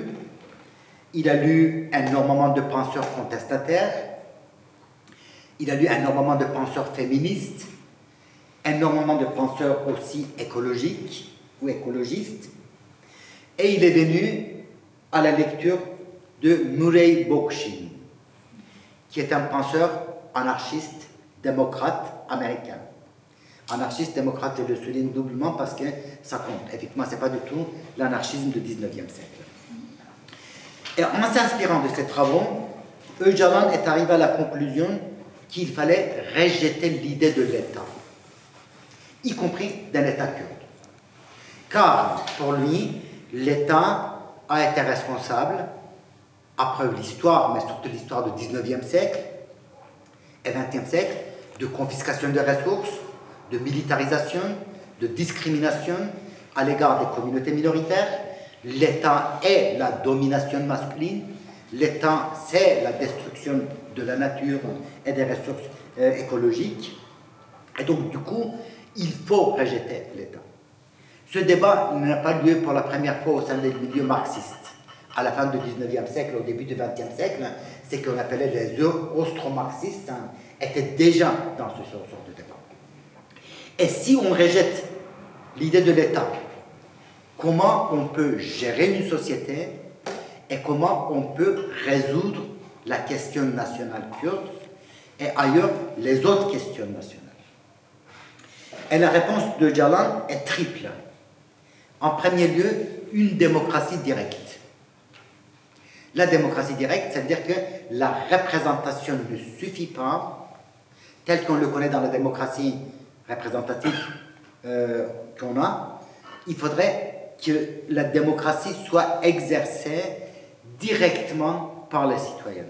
Il a lu énormément de penseurs contestataires. Il a lu énormément de penseurs féministes, énormément de penseurs aussi écologiques ou écologistes. Et il est venu à la lecture de Murray Bookchin, qui est un penseur anarchiste, démocrate américain. Anarchiste, démocrate, je le souligne doublement parce que ça compte. Effectivement, ce n'est pas du tout l'anarchisme du XIXe siècle. Et en s'inspirant de ces travaux, Öcalan est arrivé à la conclusion qu'il fallait rejeter l'idée de l'État, y compris d'un État kurde. Car, pour lui, l'État a été responsable, après l'histoire, mais surtout l'histoire du XIXe siècle et XXe siècle, de confiscation de ressources, de militarisation, de discrimination à l'égard des communautés minoritaires. L'État est la domination masculine, l'État c'est la destruction de la nature et des ressources écologiques. Et donc, du coup, il faut rejeter l'État. Ce débat n'a pas lieu pour la première fois au sein des milieux marxistes. À la fin du XIXe siècle, au début du XXe siècle, ce qu'on appelait les austro-marxistes étaient déjà dans ce genre de débat. Et si on rejette l'idée de l'État, comment on peut gérer une société et comment on peut résoudre la question nationale kurde et ailleurs les autres questions nationales? Et la réponse de Öcalan est triple. En premier lieu, une démocratie directe. La démocratie directe, ça veut dire que la représentation ne suffit pas, tel qu'on le connaît dans la démocratie représentative qu'on a. Il faudrait que la démocratie soit exercée directement par les citoyens,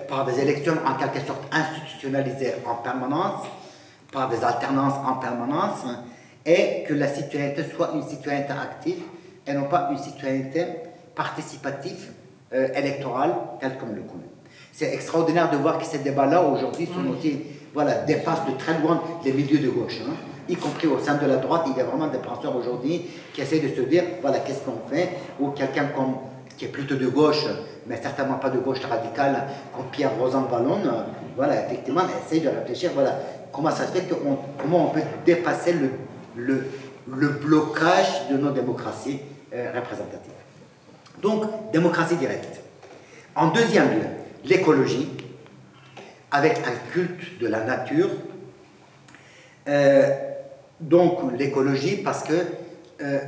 par des élections en quelque sorte institutionnalisées en permanence, par des alternances en permanence, et que la citoyenneté soit une citoyenneté active et non pas une citoyenneté participative électorale telle qu'on le connaît. C'est extraordinaire de voir que ces débats-là aujourd'hui sont aussi, voilà, dépassent de très loin les milieux de gauche, y compris au sein de la droite. Il y a vraiment des penseurs aujourd'hui qui essaient de se dire, voilà, qu'est-ce qu'on fait, ou quelqu'un qui est plutôt de gauche, mais certainement pas de gauche radicale, comme Pierre Rosan Vallon, voilà, effectivement, essaye de réfléchir, voilà, comment ça se fait comment on peut dépasser le blocage de nos démocraties représentatives. Donc, démocratie directe. En deuxième lieu, l'écologie, avec un culte de la nature. Donc, l'écologie, parce que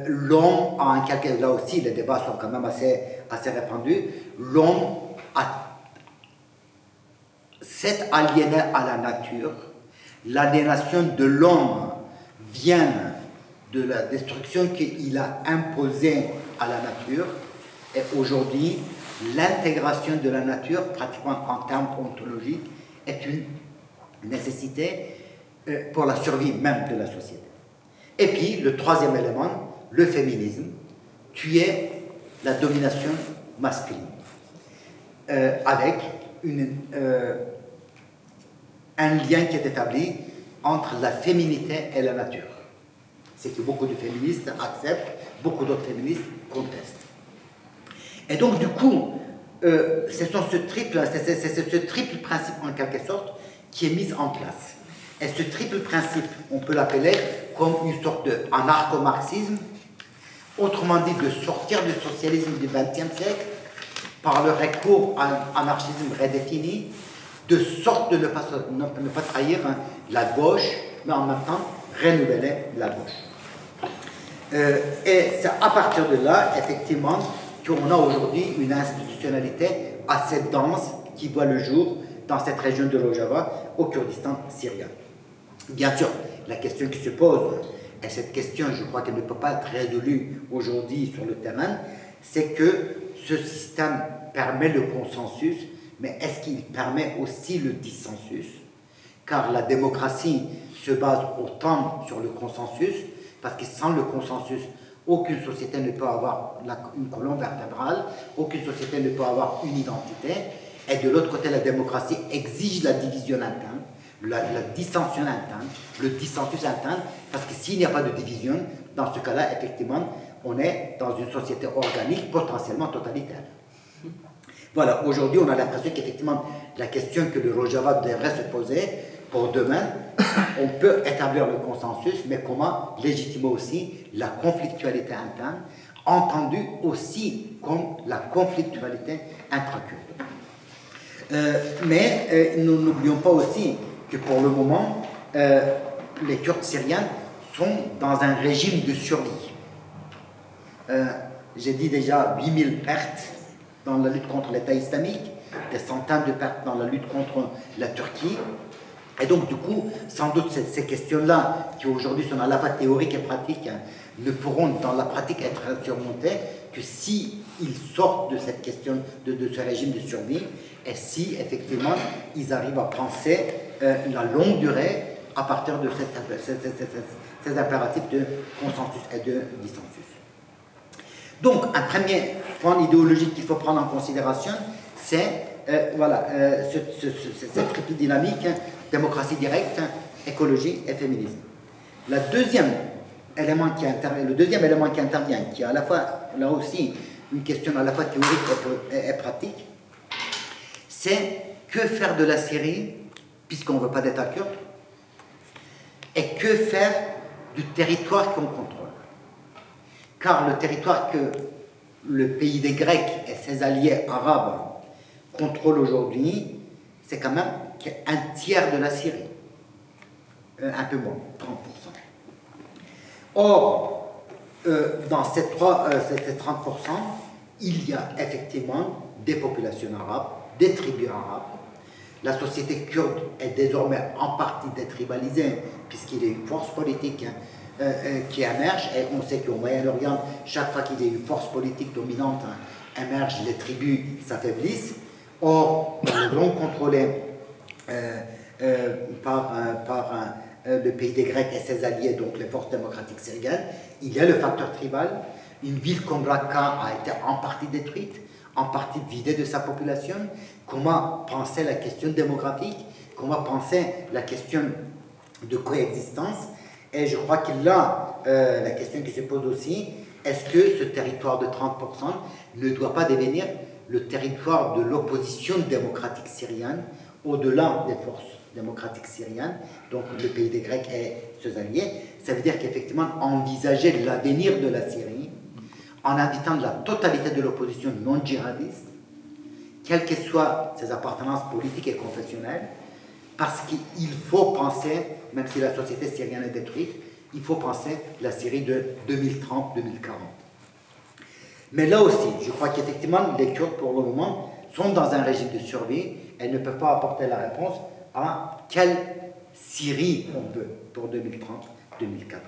l'homme a un quelque... Là aussi, les débats sont quand même assez répandus. L'homme cette aliénation à la nature, l'aliénation de l'homme vient de la destruction qu'il a imposée à la nature, et aujourd'hui, l'intégration de la nature, pratiquement en termes ontologiques, est une nécessité pour la survie même de la société. Et puis, le troisième élément, le féminisme, tuer la domination masculine, avec un lien qui est établi entre la féminité et la nature. C'est que beaucoup de féministes acceptent, beaucoup d'autres féministes contestent. Et donc, du coup, c'est ce triple principe, en quelque sorte, qui est mis en place. Et ce triple principe, on peut l'appeler comme une sorte d'anarcho-marxisme, autrement dit, de sortir du socialisme du XXe siècle par le recours à un anarchisme redéfini, de sorte de ne pas trahir la gauche, mais en même temps renouveler la gauche. Et c'est à partir de là, effectivement, qu'on a aujourd'hui une institutionnalité assez dense qui voit le jour dans cette région de Rojava, au Kurdistan syrien. Bien sûr, la question qui se pose, et cette question, je crois qu'elle ne peut pas être résolue aujourd'hui sur le terrain, c'est que ce système permet le consensus, mais est-ce qu'il permet aussi le dissensus? Car la démocratie se base autant sur le consensus, parce que sans le consensus, aucune société ne peut avoir une colonne vertébrale, aucune société ne peut avoir une identité, et de l'autre côté, la démocratie exige la division interne, la dissension interne, le dissensus interne, parce que s'il n'y a pas de division, dans ce cas-là, effectivement, on est dans une société organique potentiellement totalitaire. Voilà, aujourd'hui, on a l'impression qu'effectivement, la question que le Rojava devrait se poser pour demain, on peut établir le consensus, mais comment légitimer aussi la conflictualité interne, entendue aussi comme la conflictualité intra-kurde. Mais nous n'oublions pas aussi que pour le moment, les Kurdes syriens sont dans un régime de survie. J'ai dit déjà 8000 pertes dans la lutte contre l'État islamique, des centaines de pertes dans la lutte contre la Turquie. Et donc, du coup, sans doute, ces questions-là, qui aujourd'hui sont à la fois théoriques et pratiques, ne pourront dans la pratique être surmontées que si ils sortent de cette question, de ce régime de survie, et si, effectivement, ils arrivent à penser la longue durée à partir de ces impératifs de consensus et de dissensus. Donc, un premier point idéologique qu'il faut prendre en considération, c'est cette triple dynamique, démocratie directe, écologie et féminisme. Le deuxième élément qui intervient, qui est à la fois, là aussi, une question à la fois théorique et pratique, c'est que faire de la Syrie, puisqu'on ne veut pas d'État kurde, et que faire du territoire qu'on contrôle. Car le territoire que le pays des Grecs et ses alliés arabes contrôlent aujourd'hui, c'est quand même un tiers de la Syrie. Un peu moins, 30%. Or, dans ces 30%, il y a effectivement des populations arabes, des tribus arabes. La société kurde est désormais en partie détribalisée, puisqu'il y a une force politique qui émerge, et on sait qu'au Moyen-Orient, chaque fois qu'il y a une force politique dominante émerge, les tribus s'affaiblissent. Or, dans le grand contrôlé par le pays des Grecs et ses alliés, donc les forces démocratiques syriennes, il y a le facteur tribal. Une ville comme Raqqa a été en partie détruite, en partie vidée de sa population. Comment penser la question démographique? Comment penser la question de coexistence? Et je crois que là, la question qui se pose aussi, est-ce que ce territoire de 30% ne doit pas devenir le territoire de l'opposition démocratique syrienne, au-delà des forces démocratiques syriennes, donc le pays des Grecs et ses alliés? Ça veut dire qu'effectivement, envisager l'avenir de la Syrie en invitant la totalité de l'opposition non djihadiste, quelles que soient ses appartenances politiques et confessionnelles, parce qu'il faut penser, même si la société syrienne est détruite, il faut penser la Syrie de 2030-2040. Mais là aussi, je crois qu'effectivement, les Kurdes, pour le moment, sont dans un régime de survie et ne peuvent pas apporter la réponse à quelle Syrie on veut pour 2030, 2040.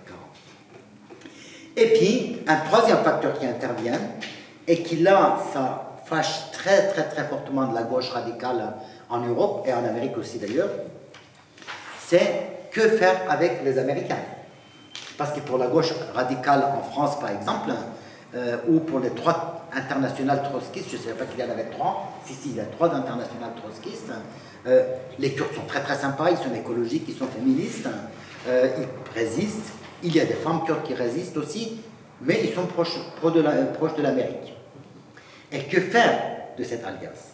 Et puis, un troisième facteur qui intervient, et qui là, ça fâche très fortement de la gauche radicale en Europe, et en Amérique aussi d'ailleurs, c'est que faire avec les Américains. Parce que pour la gauche radicale en France, par exemple, ou pour les trois internationales trotskistes, je ne savais pas qu'il y en avait trois, si, il y a trois internationales trotskistes, les Kurdes sont très sympas, ils sont écologiques, ils sont féministes, ils résistent, il y a des femmes kurdes qui résistent aussi, mais ils sont proches de l'Amérique. Et que faire de cette alliance?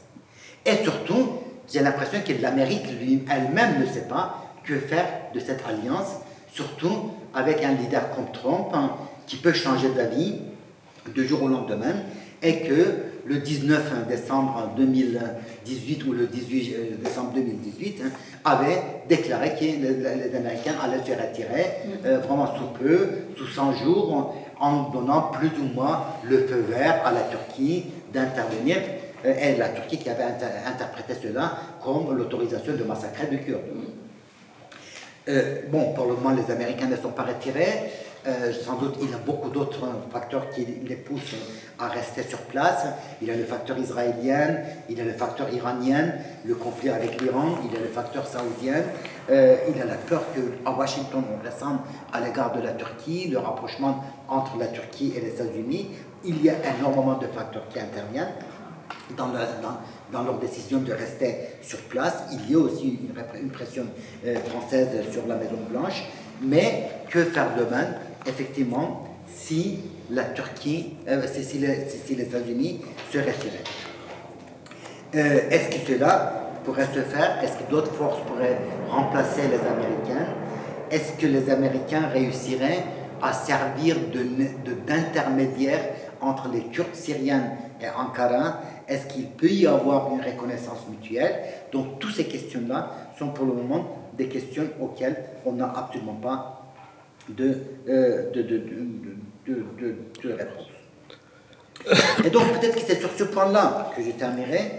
Et surtout, j'ai l'impression que l'Amérique elle-même ne sait pas que faire de cette alliance, surtout avec un leader comme Trump, qui peut changer d'avis du jour au lendemain, et que le 19 décembre 2018 ou le 18 décembre 2018 avait déclaré que les Américains allaient se retirer vraiment sous peu, sous 100 jours, en donnant plus ou moins le feu vert à la Turquie d'intervenir, et la Turquie qui avait interprété cela comme l'autorisation de massacrer des Kurdes. Bon, pour le moment, les Américains ne sont pas retirés. Sans doute, il y a beaucoup d'autres facteurs qui les poussent à rester sur place. Il y a le facteur israélien, il y a le facteur iranien, le conflit avec l'Iran, il y a le facteur saoudien. Il y a la peur qu'à Washington, on ressemble à l'égard de la Turquie, le rapprochement entre la Turquie et les États-Unis. Il y a énormément de facteurs qui interviennent dans leur décision de rester sur place. Il y a aussi une pression française sur la Maison-Blanche. Mais que faire demain, effectivement, si la Turquie, si les États-Unis se retiraient? Est-ce que cela pourrait se faire? Est-ce que d'autres forces pourraient remplacer les Américains? Est-ce que les Américains réussiraient à servir d'intermédiaire entre les Kurdes syriens et Ankara? Est-ce qu'il peut y avoir une reconnaissance mutuelle? Donc, toutes ces questions-là sont pour le moment des questions auxquelles on n'a absolument pas de réponse. Et donc, peut-être que c'est sur ce point-là que je terminerai.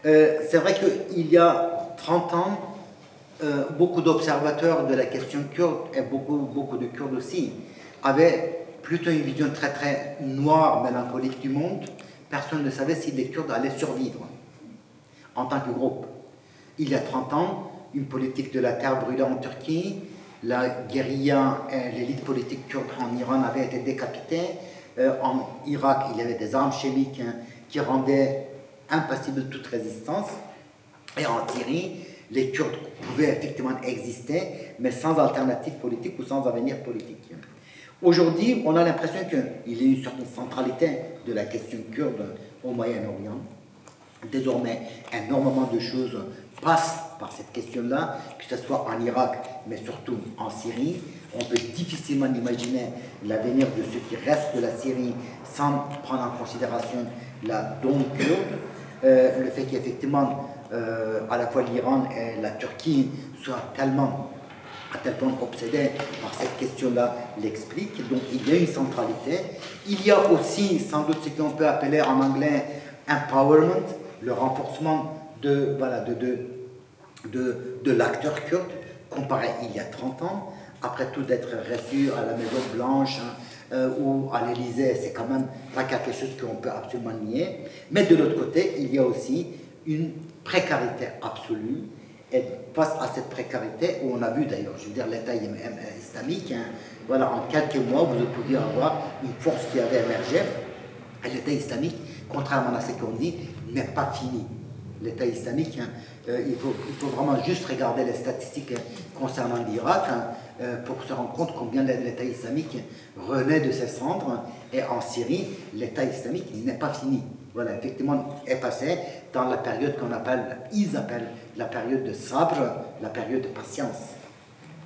C'est vrai qu'il y a 30 ans, beaucoup d'observateurs de la question kurde, et beaucoup de Kurdes aussi, avaient plutôt une vision très noire, mélancolique du monde. Personne ne savait si les Kurdes allaient survivre en tant que groupe. Il y a 30 ans, une politique de la terre brûlée en Turquie, la guérilla et l'élite politique kurde en Iran avaient été décapitées. En Irak, il y avait des armes chimiques qui rendaient impossible toute résistance. Et en Syrie, les Kurdes pouvaient effectivement exister, mais sans alternative politique ou sans avenir politique. Aujourd'hui, on a l'impression qu'il y a une certaine centralité de la question kurde au Moyen-Orient. Désormais, énormément de choses passent par cette question-là, que ce soit en Irak, mais surtout en Syrie. On peut difficilement imaginer l'avenir de ce qui reste de la Syrie sans prendre en considération la donne kurde. Le fait qu'effectivement, à la fois l'Iran et la Turquie soient à tel point obsédés par cette question-là l'explique. Donc il y a une centralité. Il y a aussi sans doute ce qu'on peut appeler en anglais empowerment, le renforcement de l'acteur kurde comparé il y a 30 ans. Après tout, d'être reçu à la Maison Blanche ou à l'Élysée, c'est quand même pas quelque chose qu'on peut absolument nier. Mais de l'autre côté, il y a aussi une précarité absolue. Et face à cette précarité, où on a vu d'ailleurs, je veux dire, l'État islamique, voilà, en quelques mois, vous pouviez avoir une force qui avait émergé. Et l'État islamique, contrairement à ce qu'on dit, n'est pas fini. L'État islamique, il faut vraiment juste regarder les statistiques concernant l'Irak pour se rendre compte combien l'État islamique renaît de ses cendres. Et en Syrie, l'État islamique n'est pas fini. Voilà, effectivement, est passé dans la période ils appellent la période de sabre, la période de patience.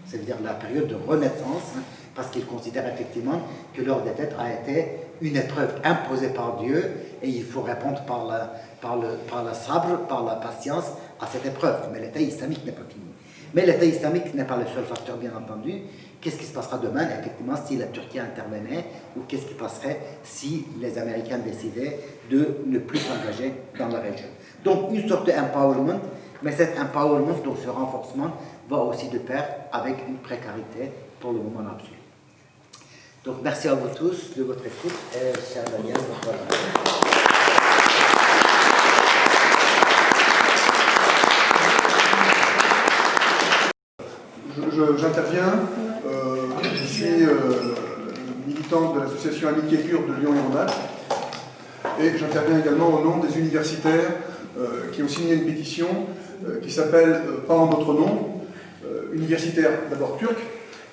C'est-à-dire la période de renaissance, parce qu'ils considèrent effectivement que leur défaite a été une épreuve imposée par Dieu et il faut répondre par la sabre, par la patience à cette épreuve. Mais l'État islamique n'est pas fini. Mais l'État islamique n'est pas le seul facteur, bien entendu. Qu'est-ce qui se passera demain, effectivement, si la Turquie intervenait, ou qu'est-ce qui passerait si les Américains décidaient de ne plus s'engager dans la région. Donc, une sorte d'empowerment, mais cet empowerment, donc ce renforcement, va aussi de pair avec une précarité pour le moment absolu. Donc, merci à vous tous de votre écoute. Et cher Daniel, voilà. J'interviens, je suis militant de l'association Amitié Kurde de Lyon et Rhône-Alpes et j'interviens également au nom des universitaires qui ont signé une pétition qui s'appelle Pas en notre nom, universitaires d'abord turcs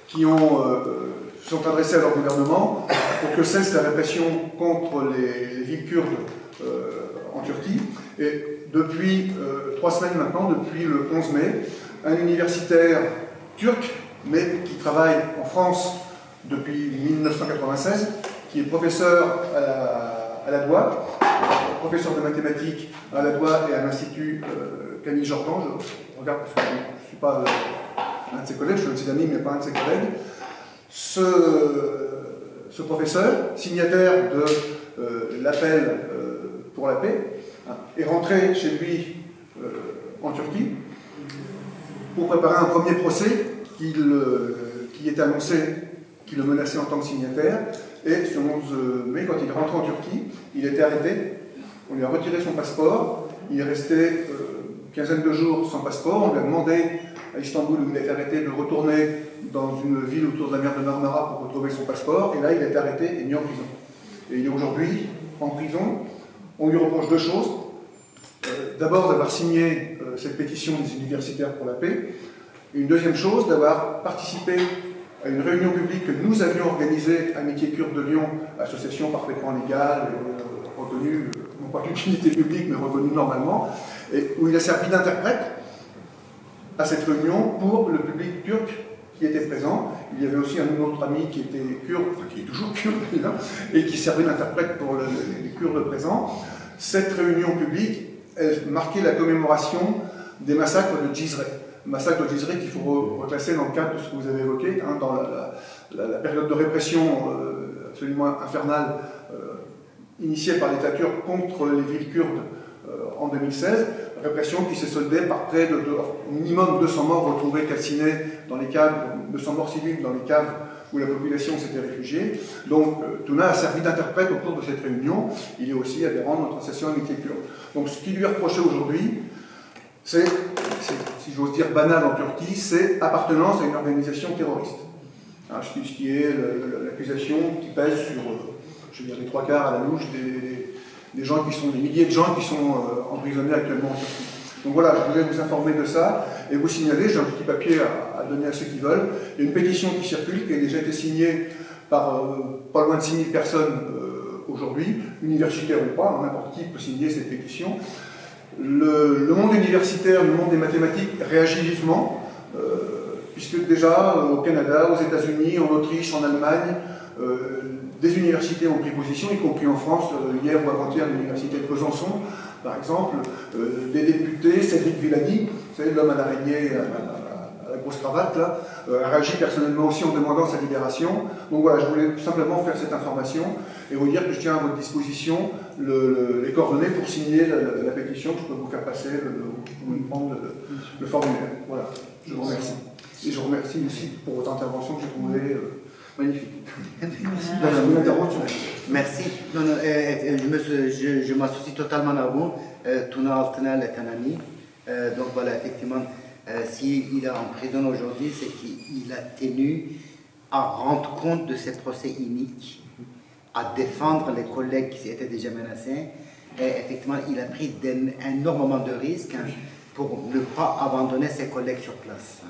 qui se sont adressés à leur gouvernement pour que cesse la répression contre les villes kurdes en Turquie. Et depuis 3 semaines maintenant, depuis le 11 mai, un universitaire turc, mais qui travaille en France depuis 1996, qui est professeur à la DOA, professeur de mathématiques à la DOA et à l'Institut Camille Jordan. Je regarde parce que je ne suis pas un de ses collègues, je suis un de ses amis, mais pas un de ses collègues. Ce professeur, signataire de l'appel pour la paix, est rentré chez lui en Turquie pour préparer un premier procès qui était annoncé, qui le menaçait en tant que signataire. Et ce 11 mai, quand il est rentré en Turquie, il a été arrêté. On lui a retiré son passeport. Il est resté une quinzaine de jours sans passeport. On lui a demandé à Istanbul, où il a été arrêté, de retourner dans une ville autour de la mer de Marmara pour retrouver son passeport. Et là, il a été arrêté et mis en prison. Et il est aujourd'hui en prison. On lui reproche 2 choses. D'abord, d'avoir signé cette pétition des universitaires pour la paix. Et une deuxième chose, d'avoir participé à une réunion publique que nous avions organisée, Amitié Kurde de Lyon, association parfaitement légale, reconnue, non pas d'utilité publique, mais reconnue normalement, et où il a servi d'interprète à cette réunion pour le public turc qui était présent. Il y avait aussi un autre ami qui était kurde, enfin qui est toujours kurde, et qui servait d'interprète pour les Kurdes présents. Cette réunion publique, elle marquait la commémoration des massacres de Cizre. Massacre de Cizre qu'il faut reclasser dans le cadre de ce que vous avez évoqué, dans la période de répression absolument infernale initiée par l'État turc contre les villes kurdes en 2016, répression qui s'est soldée par près de minimum 200 morts retrouvés calcinés dans les caves, 200 morts civils dans les caves où la population s'était réfugiée. Donc Tuna a servi d'interprète au cours de cette réunion. Il est aussi adhérent de notre association Amitié Kurde. Donc ce qui lui est reproché aujourd'hui, c'est, si j'ose dire banal en Turquie, c'est appartenance à une organisation terroriste. Hein, ce qui est l'accusation qui pèse sur, je veux dire, les 3 quarts à la louche des gens qui sont, des milliers de gens qui sont emprisonnés actuellement en Turquie. Donc voilà, je voulais vous informer de ça et vous signaler, j'ai un petit papier à donner à ceux qui veulent. Il y a une pétition qui circule, qui a déjà été signée par pas loin de 6000 personnes aujourd'hui, universitaires ou pas, n'importe qui peut signer cette pétition. Le monde universitaire, le monde des mathématiques réagit vivement, puisque déjà au Canada, aux États-Unis, en Autriche, en Allemagne, des universités ont pris position, y compris en France, hier ou avant-hier, l'université de Besançon, par exemple, des députés, Cédric Villani, vous savez, l'homme à l'araignée, à la grosse cravate, là, a réagi personnellement aussi en demandant sa libération. Donc voilà, je voulais simplement faire cette information et vous dire que je tiens à votre disposition les coordonnées pour signer la pétition, que je peux vous faire passer, vous prendre le formulaire. Voilà, je vous remercie. Et je vous remercie aussi pour votre intervention que j'ai trouvée magnifique. Merci. Non, non, je m'associe totalement à vous. Tuna Altınel est un ami. Donc voilà, effectivement, s'il est en prison aujourd'hui, c'est qu'il a tenu à rendre compte de ces procès iniques, à défendre les collègues qui étaient déjà menacés. Et effectivement, il a pris énormément de risques pour ne pas abandonner ses collègues sur place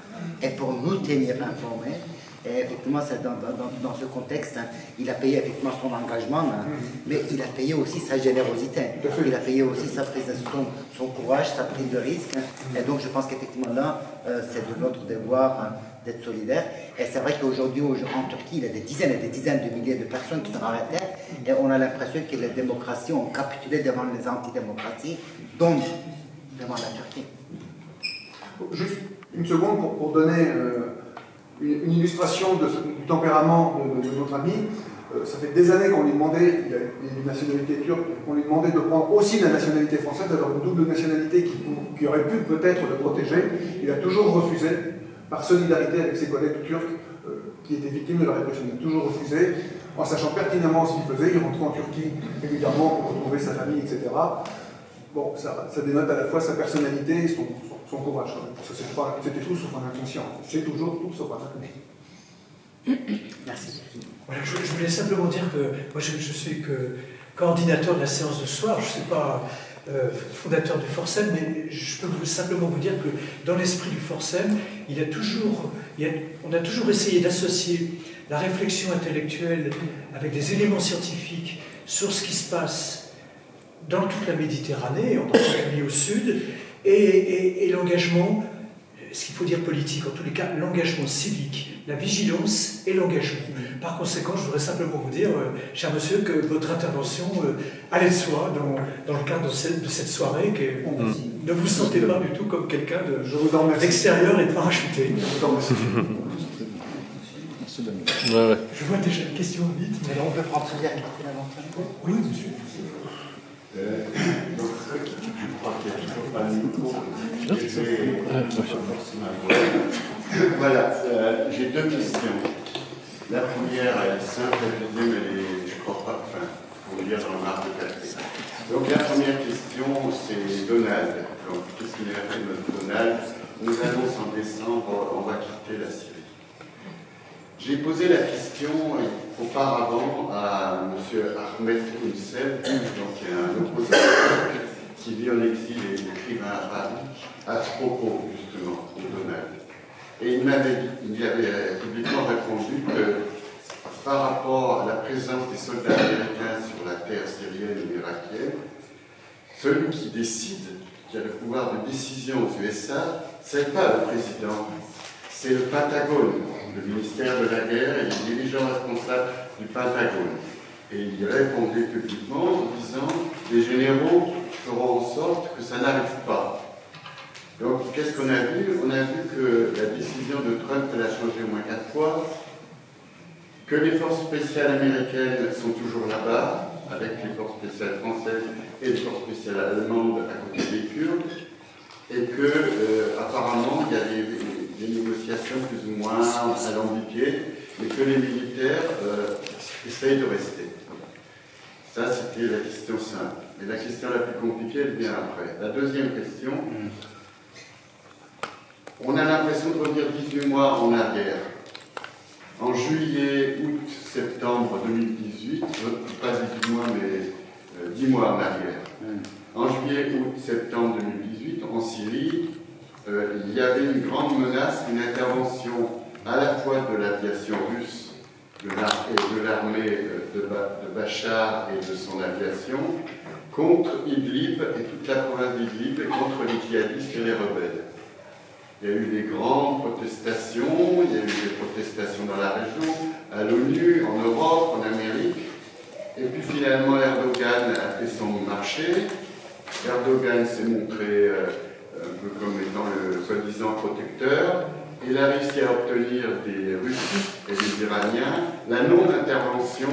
et pour nous tenir informés. Et effectivement, c'est dans ce contexte, il a payé effectivement son engagement, mais il a payé aussi sa générosité. Il a payé aussi son courage, sa prise de risque. Et donc, je pense qu'effectivement, là, c'est de notre devoir d'être solidaire. Et c'est vrai qu'aujourd'hui, en Turquie, il y a des dizaines et des dizaines de milliers de personnes qui sont arrêtées. Et on a l'impression que les démocraties ont capitulé devant les antidémocraties, donc devant la Turquie. Juste Une seconde pour donner une illustration du tempérament de notre ami. Ça fait des années qu'on lui demandait, il a une nationalité turque, qu'on lui demandait de prendre aussi la nationalité française, d'avoir une double nationalité qui aurait pu peut-être le protéger. Il a toujours refusé, par solidarité avec ses collègues turcs qui étaient victimes de la répression. Il a toujours refusé, en sachant pertinemment ce qu'il faisait. Il rentrait en Turquie régulièrement pour retrouver sa famille, etc. Bon, ça dénote à la fois sa personnalité et son courage. C'était tout sauf un inconscient. C'est toujours tout sauf un inconscient. Merci. Voilà, je voulais simplement dire que moi je suis que coordinateur de la séance de ce soir, je ne suis pas fondateur du Forcem, mais je peux simplement vous dire que dans l'esprit du Forcem, on a toujours essayé d'associer la réflexion intellectuelle avec des éléments scientifiques sur ce qui se passe dans toute la Méditerranée, en particulier au sud, et l'engagement, ce qu'il faut dire politique, en tous les cas, l'engagement civique, la vigilance et l'engagement. Par conséquent, je voudrais simplement vous dire, cher monsieur, que votre intervention allait de soi dans le cadre de cette soirée, que ne vous sentez pas du tout comme quelqu'un d'extérieur et de parachuté. Je vois déjà une question vite. Mais on peut prendre très Oui, monsieur. Donc, je crois qu'il n'y a toujours pas de micro. Voilà, j'ai deux questions. La première, elle est simple, la deuxième, elle est, je crois pas, enfin, pour le dire dans le marque de café. Donc la première question, c'est Donald. Donc, qu'est-ce qu'il a fait notre Donald? Nous annonce en décembre, on va quitter la Syrie. J'ai posé la question auparavant à M. Ahmed Oussel, donc un opposant qui vit en exil et écrivain arabe, à ce propos, justement, de Donald. Et il avait publiquement répondu que par rapport à la présence des soldats américains sur la terre syrienne ou irakienne, celui qui décide, qui a le pouvoir de décision aux USA, c'est pas le président, c'est le Pentagone, le ministère de la guerre et les dirigeants responsables du Pentagone. Et il répondait publiquement en disant « les généraux feront en sorte que ça n'arrive pas ». Donc, qu'est-ce qu'on a vu? On a vu que la décision de Trump, elle a changé au moins 4 fois, que les forces spéciales américaines sont toujours là-bas, avec les forces spéciales françaises et les forces spéciales allemandes à côté des Kurdes, et que, apparemment, il y a des négociations plus ou moins alambiquées, mais que les militaires essayent de rester. Ça, c'était la question simple. Et la question la plus compliquée, elle vient après. La deuxième question, on a l'impression de revenir 18 mois en arrière. En juillet, août, septembre 2018, pas 18 mois, mais 10 mois en arrière. En juillet, août, septembre 2018, en Syrie, il y avait une grande menace, une intervention à la fois de l'aviation russe, de l'armée de Bachar et de son aviation, contre Idlib et toute la province d'Idlib, et contre les djihadistes et les rebelles. Il y a eu des grandes protestations, il y a eu des protestations dans la région, à l'ONU, en Europe, en Amérique. Et puis finalement, Erdogan a fait son marché. Erdogan s'est montré un peu comme étant le soi-disant protecteur. Il a réussi à obtenir des Russes et des Iraniens la non-intervention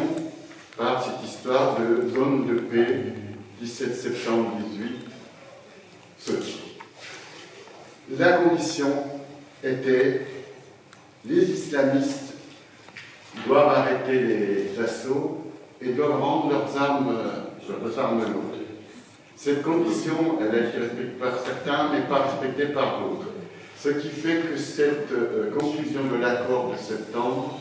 par cette histoire de zone de paix, 17 septembre 18, Sochi. La condition était les islamistes doivent arrêter les assauts et doivent rendre leurs armes lourdes. Cette condition, elle a été respectée par certains, mais pas respectée par d'autres. Ce qui fait que cette conclusion de l'accord de septembre,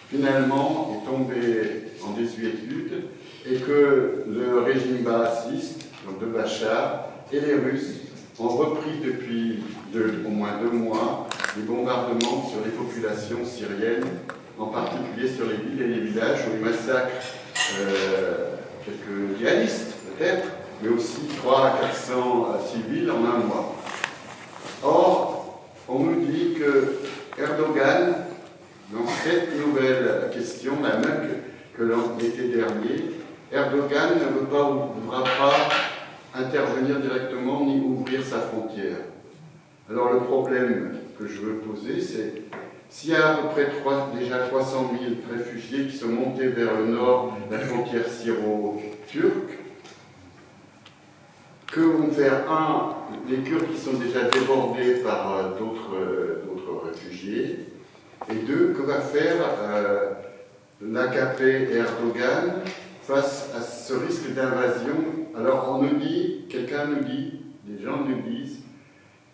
finalement, est tombée en désuétude et que le régime baathiste, donc de Bachar, et les Russes ont repris depuis au moins 2 mois les bombardements sur les populations syriennes, en particulier sur les villes et les villages où ils massacrent quelques djihadistes, peut-être, mais aussi 300 à 400 civils en 1 mois. Or, on nous dit que Erdogan, dans cette nouvelle question, la même que l'été dernier, Erdogan ne voudra pas intervenir directement ni ouvrir sa frontière. Alors le problème que je veux poser, c'est s'il y a à peu près déjà 300 000 réfugiés qui sont montés vers le nord, la frontière syro-turque, que vont faire, les Kurdes qui sont déjà débordés par d'autres réfugiés, et deux, que va faire l'AKP et Erdogan face à ce risque d'invasion? Alors on nous dit, quelqu'un nous dit, des gens nous disent,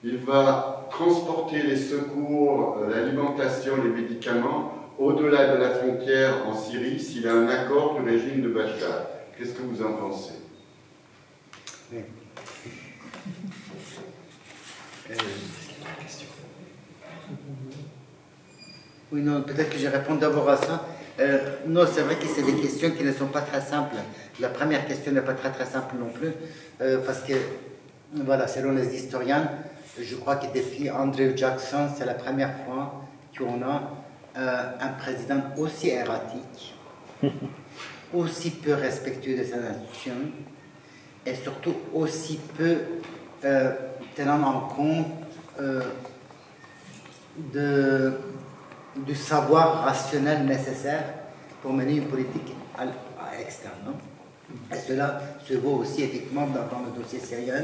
il va transporter les secours, l'alimentation, les médicaments au-delà de la frontière en Syrie s'il a un accord du régime de Bachar. Qu'est-ce que vous en pensez? Oui, non, peut-être que je réponds d'abord à ça. Non, c'est vrai que c'est des questions qui ne sont pas très simples. La première question n'est pas très simple non plus, parce que, voilà, selon les historiens, je crois que depuis Andrew Jackson, c'est la première fois qu'on a un président aussi erratique, aussi peu respectueux de ses institutions, et surtout aussi peu tenant en compte du savoir rationnel nécessaire pour mener une politique externe. Non? Et cela se voit aussi effectivement dans le dossier syrien.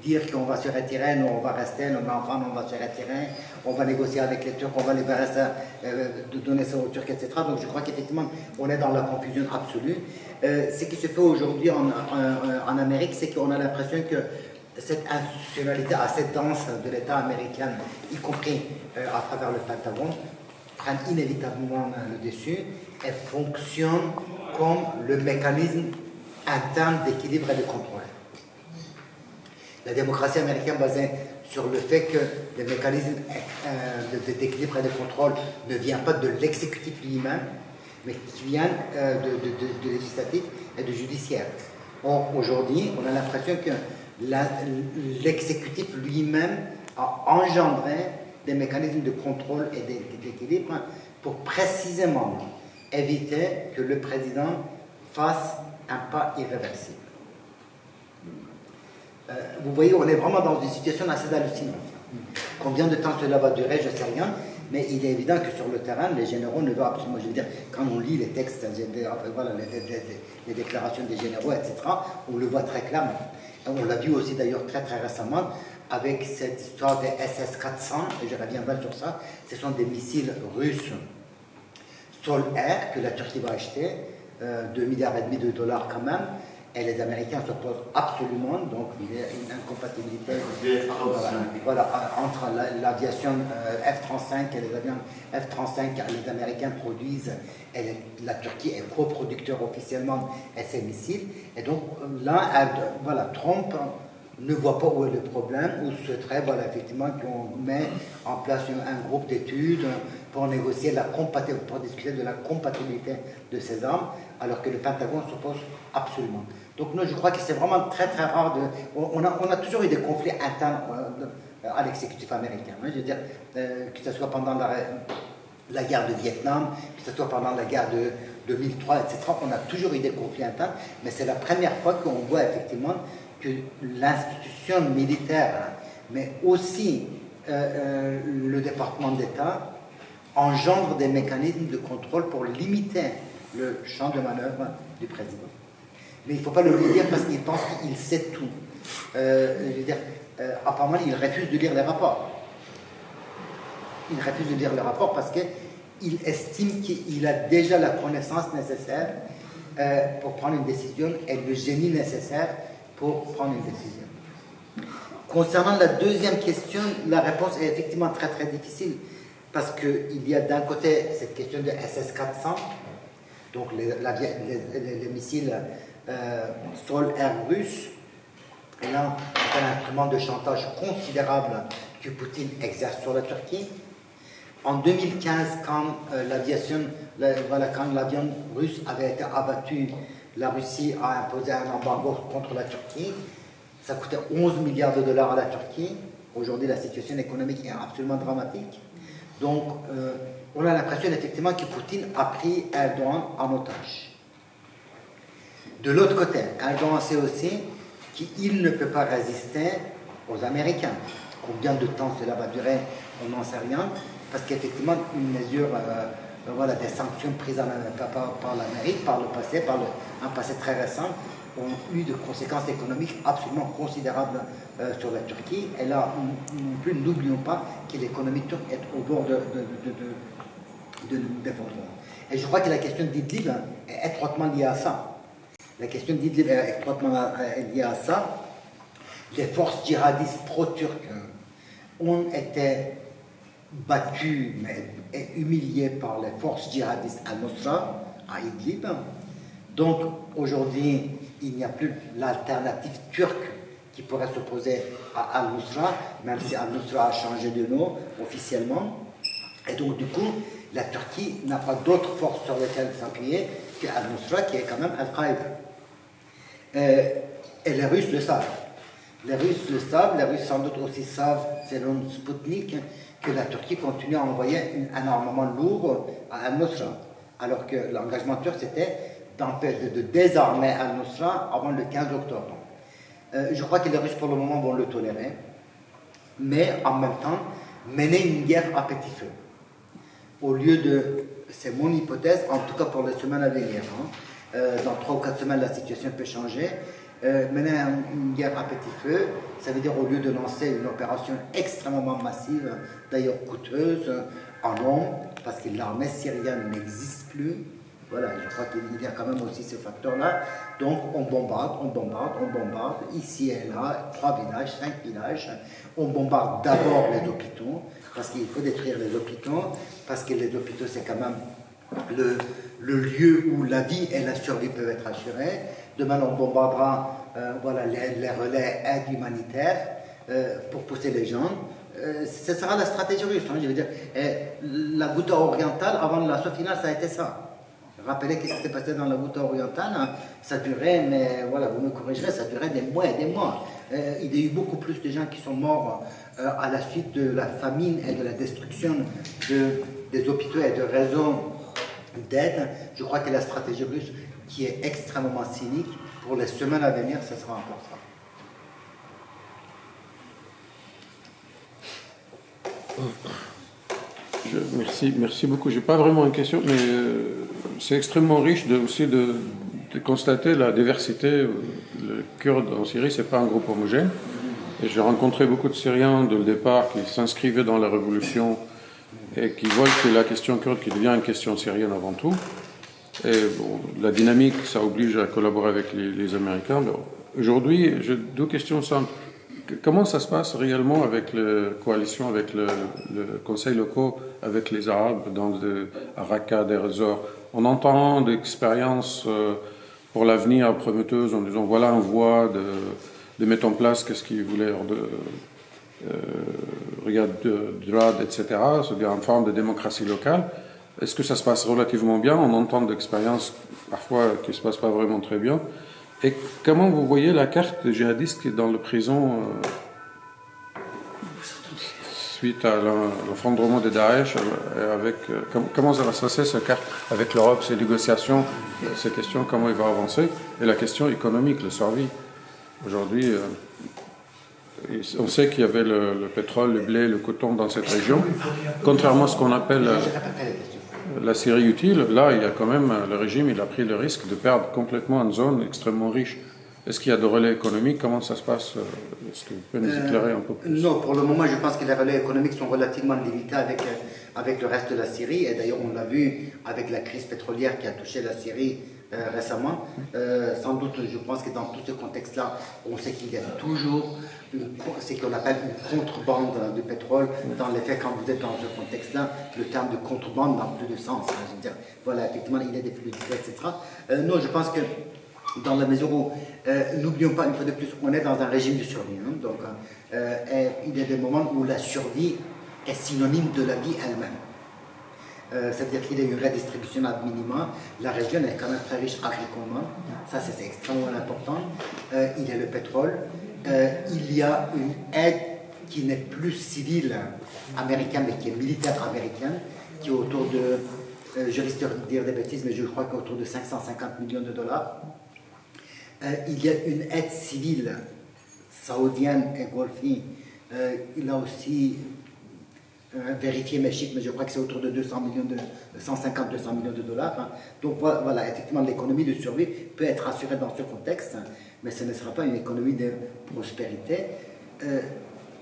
Dire qu'on va se retirer, nous on va rester, nos enfants on va se retirer, on va négocier avec les Turcs, on va libérer ça, de donner ça aux Turcs, etc. Donc je crois qu'effectivement on est dans la confusion absolue. Ce qui se fait aujourd'hui en Amérique, c'est qu'on a l'impression que cette institutionnalité assez dense de l'État américain, y compris à travers le Pentagone, prennent inévitablement le dessus et fonctionnent comme le mécanisme interne d'équilibre et de contrôle. La démocratie américaine basée sur le fait que le mécanisme d'équilibre et de contrôle ne vient pas de l'exécutif lui-même, mais qui vient de législatif et de judiciaire. Or, aujourd'hui, on a l'impression que l'exécutif lui-même a engendré des mécanismes de contrôle et d'équilibre pour précisément éviter que le président fasse un pas irréversible. Vous voyez, on est vraiment dans une situation assez hallucinante. Combien de temps cela va durer, je ne sais rien, mais il est évident que sur le terrain, les généraux ne veulent absolument, je veux dire, quand on lit les textes, voilà, les déclarations des généraux, etc., on le voit très clairement. Et on l'a vu aussi d'ailleurs très récemment avec cette histoire des SS-400, et je reviendrai sur ça. Ce sont des missiles russes Sol-Air que la Turquie va acheter, 2,5 milliards de dollars quand même, et les Américains s'opposent absolument, donc il y a une incompatibilité entre l'aviation F-35 et les avions F-35 que les Américains produisent, et la Turquie est coproducteur officiellement de ces missiles. Et donc là, Trump ne voit pas où est le problème, ou souhaiterait effectivement qu'on met en place un groupe d'études pour négocier pour discuter de la compatibilité de ces armes, alors que le Pentagone s'oppose absolument. Donc je crois que c'est vraiment très rare. On a toujours eu des conflits internes à l'exécutif américain. Je veux dire, que ce soit pendant la guerre de Vietnam, que ce soit pendant la guerre de 2003, etc. On a toujours eu des conflits internes, mais c'est la première fois qu'on voit effectivement que l'institution militaire, mais aussi le département d'État, engendre des mécanismes de contrôle pour limiter le champ de manœuvre du président. Mais il ne faut pas le lui dire parce qu'il pense qu'il sait tout. Je veux dire, apparemment, il refuse de lire les rapports. Il refuse de lire les rapports parce qu'il estime qu'il a déjà la connaissance nécessaire pour prendre une décision et le génie nécessaire pour prendre une décision. Concernant la deuxième question, la réponse est effectivement très difficile parce qu'il y a d'un côté cette question de SS-400, donc les missiles Sol-Air russes, et là c'est un instrument de chantage considérable que Poutine exerce sur la Turquie. En 2015, quand l'avion russe avait été abattu, la Russie a imposé un embargo contre la Turquie. Ça coûtait 11 milliards de dollars à la Turquie. Aujourd'hui, la situation économique est absolument dramatique. Donc, on a l'impression effectivement que Poutine a pris Erdogan en otage. De l'autre côté, Erdogan sait aussi qu'il ne peut pas résister aux Américains. Combien de temps cela va durer, on n'en sait rien. Parce qu'effectivement, une mesure, voilà, des sanctions prises par l'Amérique, par le passé, un passé très récent, ont eu de conséquences économiques absolument considérables sur la Turquie. Et là, non plus, n'oublions pas que l'économie turque est au bord de d'effondrement. Et je crois que la question d'Idlib est étroitement liée à ça. La question d'Idlib est étroitement liée à ça. Les forces djihadistes pro-turques ont été battues et humiliées par les forces djihadistes al-Nusra à Idlib. Donc aujourd'hui, il n'y a plus l'alternative turque qui pourrait s'opposer à al-Nusra, même si al-Nusra a changé de nom officiellement. Et donc du coup, la Turquie n'a pas d'autre force sur laquelle s'appuyer que al-Nusra, qui est quand même Al-Qaïda. Et les Russes le savent. Les Russes le savent, les Russes sans doute aussi savent, selon Sputnik, que la Turquie continue à envoyer un armement lourd à al-Nusra. Alors que l'engagement turc, c'était de désarmer al-Nusra avant le 15 octobre. Je crois que les Russes, pour le moment, vont le tolérer, mais en même temps, mener une guerre à petit feu. Au lieu de, c'est mon hypothèse, en tout cas pour les semaines à venir, dans 3 ou 4 semaines, la situation peut changer. Mener une guerre à petit feu, ça veut dire au lieu de lancer une opération extrêmement massive, d'ailleurs coûteuse, en nombre, parce que l'armée syrienne n'existe plus. Voilà, je crois qu'il y a quand même aussi ce facteur-là. Donc on bombarde, ici et là, 3 villages, 5 villages. On bombarde d'abord les hôpitaux, parce qu'il faut détruire les hôpitaux, parce que les hôpitaux, c'est quand même le lieu où la vie et la survie peuvent être assurées. Demain, on bombardera voilà, les relais aide humanitaire pour pousser les gens. Ce sera la stratégie russe. Je veux dire, la Ghouta orientale, avant l'assaut final, ça a été ça. Rappelez ce qui s'était passé dans la Ghouta orientale. Ça durait, mais voilà, vous me corrigerez, ça durait des mois et des mois. Il y a eu beaucoup plus de gens qui sont morts à la suite de la famine et de la destruction des hôpitaux et de réseaux d'aide. Je crois que la stratégie russe, qui est extrêmement cynique, pour les semaines à venir, ce sera encore ça. Merci beaucoup. Je n'ai pas vraiment une question, mais c'est extrêmement riche aussi de constater la diversité. Le Kurde en Syrie, ce n'est pas un groupe homogène. Et j'ai rencontré beaucoup de Syriens dès le départ qui s'inscrivaient dans la révolution et qui voient que la question kurde qui devient une question syrienne avant tout. Et bon, la dynamique, ça oblige à collaborer avec les Américains. Aujourd'hui, j'ai 2 questions simples. Comment ça se passe réellement avec la coalition, avec le conseil local, avec les Arabes, dans à Raqqa, Deir ez-Zor? On entend d'expériences pour l'avenir prometteuses en disant voilà un voie de mettre en place qu'est-ce qu'ils voulaient Riyad Drad, etc. C'est-à-dire une forme de démocratie locale. Est-ce que ça se passe relativement bien? On entend d'expériences parfois qui ne se passent pas vraiment très bien. Et comment vous voyez la carte des djihadistes qui est dans la prison suite à l'effondrement de Daesh comment ça va se passer cette carte avec l'Europe, ces négociations, ces questions, comment il va avancer? Et la question économique, le survie. Aujourd'hui, on sait qu'il y avait le pétrole, le blé, le coton dans cette région. Contrairement à ce qu'on appelle la Syrie utile, là, il y a quand même, le régime, il a pris le risque de perdre complètement une zone extrêmement riche. Est-ce qu'il y a de relais économiques? Comment ça se passe? Est-ce que vous pouvez nous éclairer un peu plus? Non, pour le moment, je pense que les relais économiques sont relativement limités avec le reste de la Syrie. Et d'ailleurs, on l'a vu avec la crise pétrolière qui a touché la Syrie récemment. Sans doute, je pense que dans tout ce contexte-là, on sait qu'il y a toujours ce qu'on appelle une contrebande de pétrole. Dans les faits, quand vous êtes dans ce contexte-là, le terme de contrebande n'a plus de sens. Je veux dire, voilà, effectivement, il y a des fluidités, etc. Non, je pense que dans la mesure où, n'oublions pas, une fois de plus, on est dans un régime de survie. Donc, il y a des moments où la survie est synonyme de la vie elle-même. C'est-à-dire qu'il y a une redistribution ad minima. La région est quand même très riche agricolement. Ça, c'est extrêmement important. Il y a le pétrole. Il y a une aide qui n'est plus civile américaine, mais qui est militaire américaine, qui est autour de, je risque de dire des bêtises, mais je crois qu'autour de 550 millions de dollars. Il y a une aide civile saoudienne et golfie Il a aussi vérifié mes chiffres, mais je crois que c'est autour de 150-200 millions de dollars. Hein. Donc voilà, effectivement, l'économie de survie peut être assurée dans ce contexte, mais ce ne sera pas une économie de prospérité.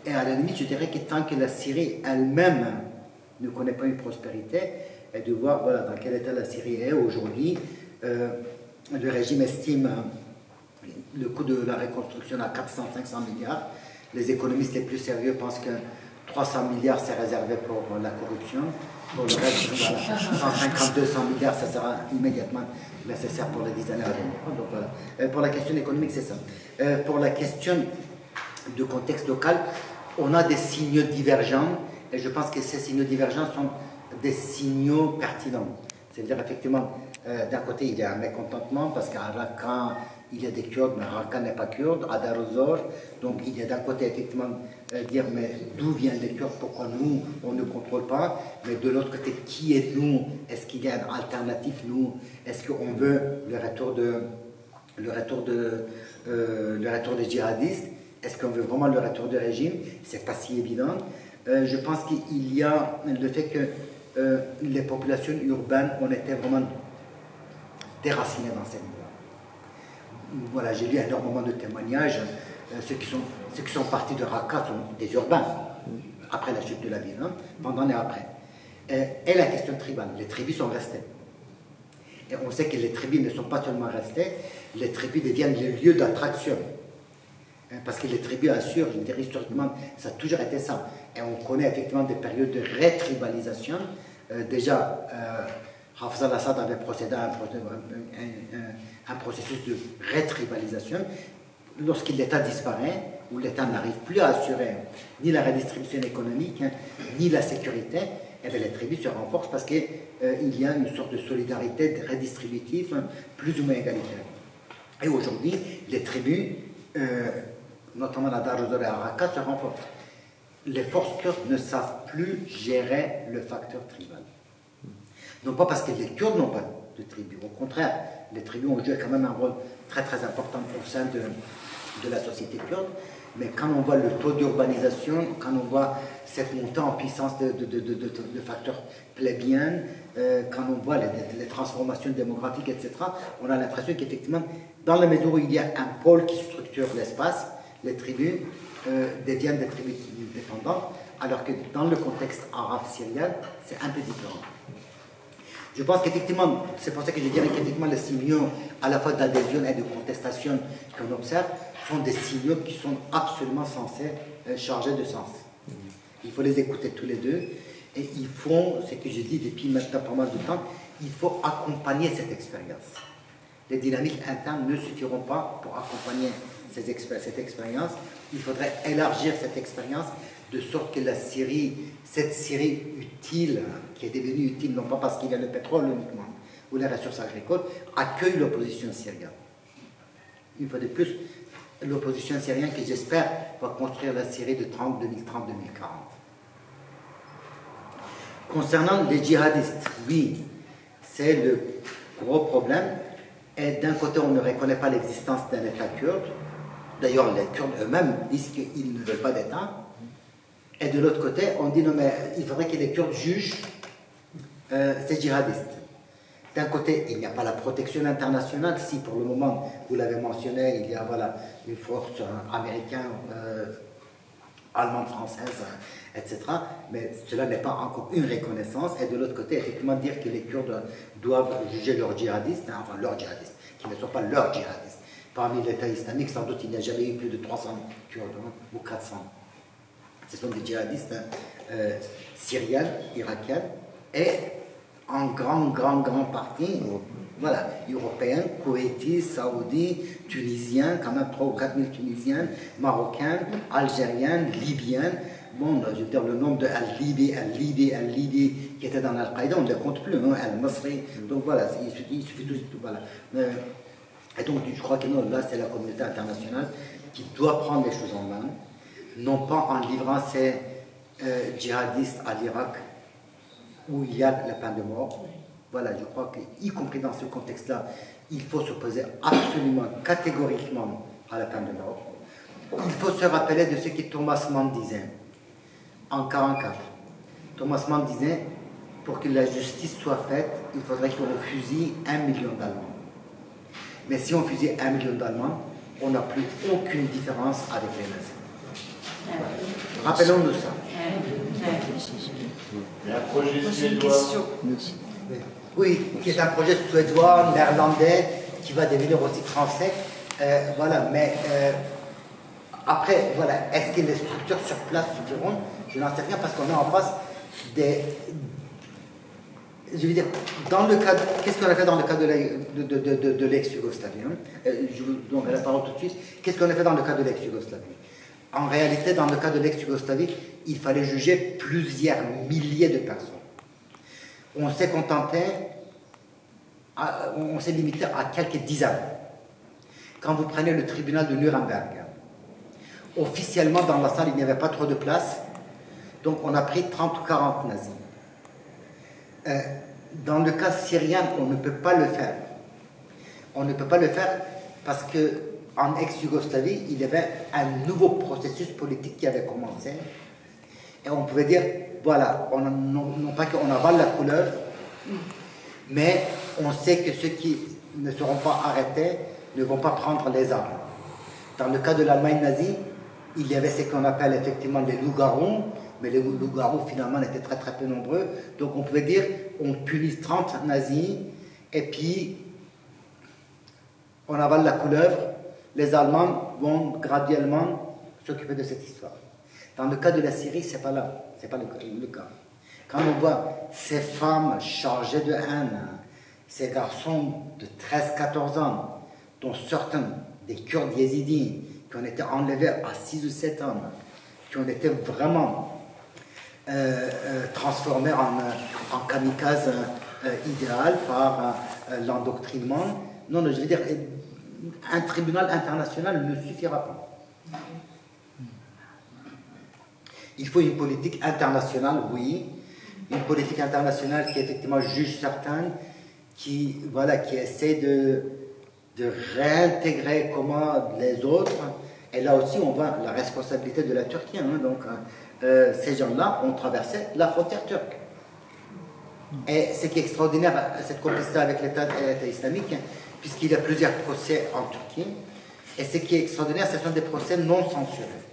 Et à la limite, je dirais que tant que la Syrie elle-même ne connaît pas une prospérité, et de voir voilà, dans quel état la Syrie est aujourd'hui, le régime estime le coût de la reconstruction à 400-500 milliards. Les économistes les plus sérieux pensent que 300 milliards c'est réservé pour la corruption. Pour le reste, voilà, 150-200 milliards, ça sera immédiatement nécessaire pour les 10 années à venir. Donc, voilà. Pour la question économique, c'est ça. Pour la question de contexte local, on a des signaux divergents et je pense que ces signaux divergents sont des signaux pertinents. C'est-à-dire, effectivement, d'un côté, il y a un mécontentement parce qu'à Raqqa, il y a des Kurdes, mais Raqqa n'est pas kurde, à Dar ez-Zor. Donc, il y a d'un côté, effectivement, dire, mais d'où viennent les Kurdes, pourquoi nous, on ne contrôle pas, mais de l'autre côté, qui est nous? Est-ce qu'il y a un alternatif, nous? Est-ce qu'on veut le retour des djihadistes? Est-ce qu'on veut vraiment le retour du régime? C'est pas si évident. Je pense qu'il y a le fait que les populations urbaines ont été vraiment déracinées dans ces endroits. Voilà, j'ai lu énormément de témoignages. Ceux qui sont partis de Raqqa sont des urbains, après la chute de la ville, hein, pendant et après. Et la question tribale, les tribus sont restées. Et on sait que les tribus ne sont pas seulement restées, les tribus deviennent les lieux d'attraction. Parce que les tribus assurent, je dirais historiquement, ça a toujours été ça. Et on connaît effectivement des périodes de rétribalisation. Déjà, Hafez al-Assad avait procédé à un processus de rétribalisation. Lorsque l'État disparaît, où l'État n'arrive plus à assurer ni la redistribution économique, hein, ni la sécurité, eh bien, les tribus se renforcent parce qu'il y a une sorte de solidarité redistributive, hein, plus ou moins égalitaire. Et aujourd'hui, les tribus, notamment à Dar ez-Zor et à Raqqa, se renforcent. Les forces kurdes ne savent plus gérer le facteur tribal. Non pas parce que les Kurdes n'ont pas de tribus, au contraire, les tribus ont joué quand même un rôle très très important au sein de la société kurde, mais quand on voit le taux d'urbanisation, quand on voit cette montée en puissance de facteurs plébéiens, quand on voit les transformations démographiques, etc., on a l'impression qu'effectivement, dans la mesure où il y a un pôle qui structure l'espace, les tribus deviennent des tribus dépendantes, alors que dans le contexte arabe-syrien, c'est un peu différent. Je pense qu'effectivement, c'est pour ça que je dirais qu'effectivement les signaux à la fois d'adhésion et de contestation qu'on observe sont des signaux qui sont absolument censés charger de sens. Il faut les écouter tous les deux et il faut, ce que je dis depuis maintenant pas mal de temps, il faut accompagner cette expérience. Les dynamiques internes ne suffiront pas pour accompagner cette expérience. Il faudrait élargir cette expérience de sorte que la Syrie, cette Syrie utile, qui est devenue utile non pas parce qu'il y a le pétrole uniquement ou les ressources agricoles, accueille l'opposition syrienne. Une fois de plus, l'opposition syrienne que j'espère va construire la Syrie de 2030-2040. Concernant les djihadistes, oui, c'est le gros problème. Et d'un côté, on ne reconnaît pas l'existence d'un État kurde. D'ailleurs, les Kurdes eux-mêmes disent qu'ils ne veulent pas d'État. Et de l'autre côté, on dit non, mais il faudrait que les Kurdes jugent ces djihadistes. D'un côté, il n'y a pas la protection internationale. Si pour le moment, vous l'avez mentionné, il y a voilà, une force américaine, allemande, française, etc. Mais cela n'est pas encore une reconnaissance. Et de l'autre côté, effectivement, dire que les Kurdes doivent juger leurs djihadistes, hein, enfin leurs djihadistes, qui ne sont pas leurs djihadistes. Parmi l'État islamique, sans doute, il n'y a jamais eu plus de 300 Kurdes, hein, ou 400. Ce sont des djihadistes syriens, irakiens, et en grande partie, voilà, européens, koweïtis, saoudis, tunisiens, quand même 3 ou 4 000 tunisiens, marocains, algériens, libyens. Bon, je veux dire, le nombre de Al-Libi qui étaient dans Al-Qaïda, on ne les compte plus, hein, Al-Masri. Donc voilà, il suffit tout, voilà. Et donc, je crois que non, là, c'est la communauté internationale qui doit prendre les choses en main, non pas en livrant ces djihadistes à l'Irak où il y a la peine de mort. Voilà, je crois qu'y compris dans ce contexte-là, il faut s'opposer absolument, catégoriquement à la peine de mort. il faut se rappeler de ce que Thomas Mann disait en 1944. Thomas Mann disait, pour que la justice soit faite, il faudrait qu'on fusille 1 million d'Allemands. Mais si on fusille 1 million d'Allemands, on n'a plus aucune différence avec les nazis. Rappelons-nous ça. Il y a un projet suédois. Oui, qui est un projet suédois, néerlandais, qui va devenir aussi français. Voilà, mais après, voilà, est-ce que les structures sur place suffiront? Je n'en sais rien parce qu'on est en face des... Je veux dire, dans le cas, qu'est-ce qu'on a fait dans le cas de l'ex-Yougoslavie, hein? Je vous donnerai la parole tout de suite. Qu'est-ce qu'on a fait dans le cas de l'ex-Yougoslavie? En réalité, dans le cas de l'ex-Yougoslavie, il fallait juger plusieurs milliers de personnes. On s'est contenté, on s'est limité à quelques dizaines. Quand vous prenez le tribunal de Nuremberg, officiellement dans la salle, il n'y avait pas trop de place, donc on a pris 30 ou 40 nazis. Dans le cas syrien, on ne peut pas le faire. On ne peut pas le faire parce qu'en ex-Yougoslavie, il y avait un nouveau processus politique qui avait commencé. Et on pouvait dire, voilà, non pas qu'on avale la couleuvre, mais on sait que ceux qui ne seront pas arrêtés ne vont pas prendre les armes. Dans le cas de l'Allemagne nazie, il y avait ce qu'on appelle effectivement les loups-garous, mais les loups-garous finalement étaient très très peu nombreux. Donc on pouvait dire, on punit 30 nazis, et puis on avale la couleuvre, les Allemands vont graduellement s'occuper de cette histoire. Dans le cas de la Syrie, c'est pas là, c'est pas le cas. Quand on voit ces femmes chargées de haine, ces garçons de 13-14 ans, dont certains des Kurdes yézidis, qui ont été enlevés à 6 ou 7 ans, qui ont été vraiment transformés en kamikazes idéal par l'endoctrinement. Non, je veux dire, un tribunal international ne suffira pas. Il faut une politique internationale, oui, une politique internationale qui effectivement juge certains, qui essaie de réintégrer comment les autres. Et là aussi, on voit la responsabilité de la Turquie. Hein, donc, ces gens-là ont traversé la frontière turque. Et ce qui est extraordinaire, cette complicité avec l'État islamique, puisqu'il y a plusieurs procès en Turquie, et ce qui est extraordinaire, ce sont des procès non censurés.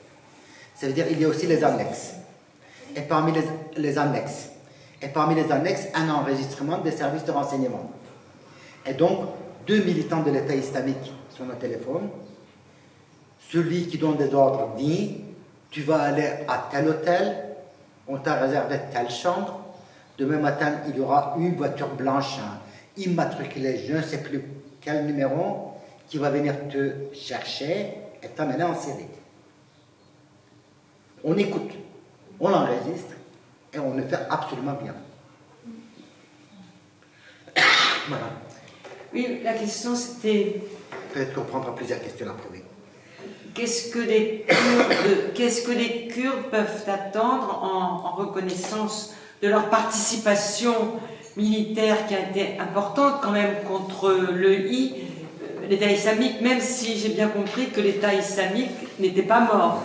Ça veut dire qu'il y a aussi les annexes. Et parmi les annexes, un enregistrement des services de renseignement. Et donc, 2 militants de l'État islamique sont au téléphone. Celui qui donne des ordres dit, tu vas aller à tel hôtel, on t'a réservé telle chambre, demain matin, il y aura une voiture blanche immatriculée, je ne sais plus quel numéro, qui va venir te chercher et t'amener en Syrie. On écoute, on l'enregistre et on ne fait absolument rien. Voilà. Oui, la question c'était... Peut-être qu'on prendra plusieurs questions après, oui. Qu'est-ce que les Kurdes peuvent attendre en reconnaissance de leur participation militaire qui a été importante quand même contre l'État islamique, même si j'ai bien compris que l'État islamique n'était pas mort.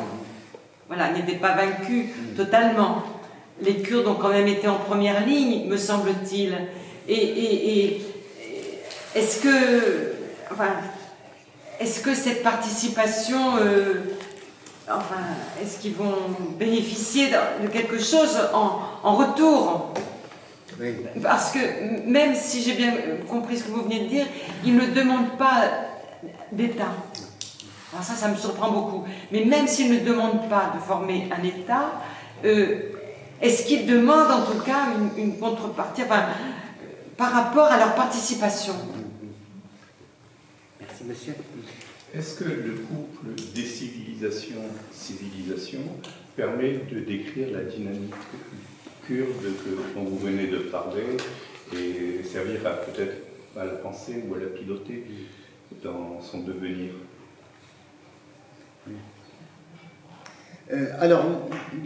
Voilà, n'était pas vaincu totalement. Les Kurdes ont quand même été en première ligne, me semble-t-il. Et est-ce que cette participation, est-ce qu'ils vont bénéficier de quelque chose en retour? Oui. Parce que même si j'ai bien compris ce que vous venez de dire, ils ne demandent pas d'État. Alors ça me surprend beaucoup. Mais même s'ils ne demandent pas de former un État, est-ce qu'ils demandent en tout cas une contrepartie, par rapport à leur participation? Merci, monsieur. Est-ce que le couple décivilisation-civilisation permet de décrire la dynamique kurde dont vous venez de parler et servir peut-être à la penser ou à la piloter dans son devenir? Alors,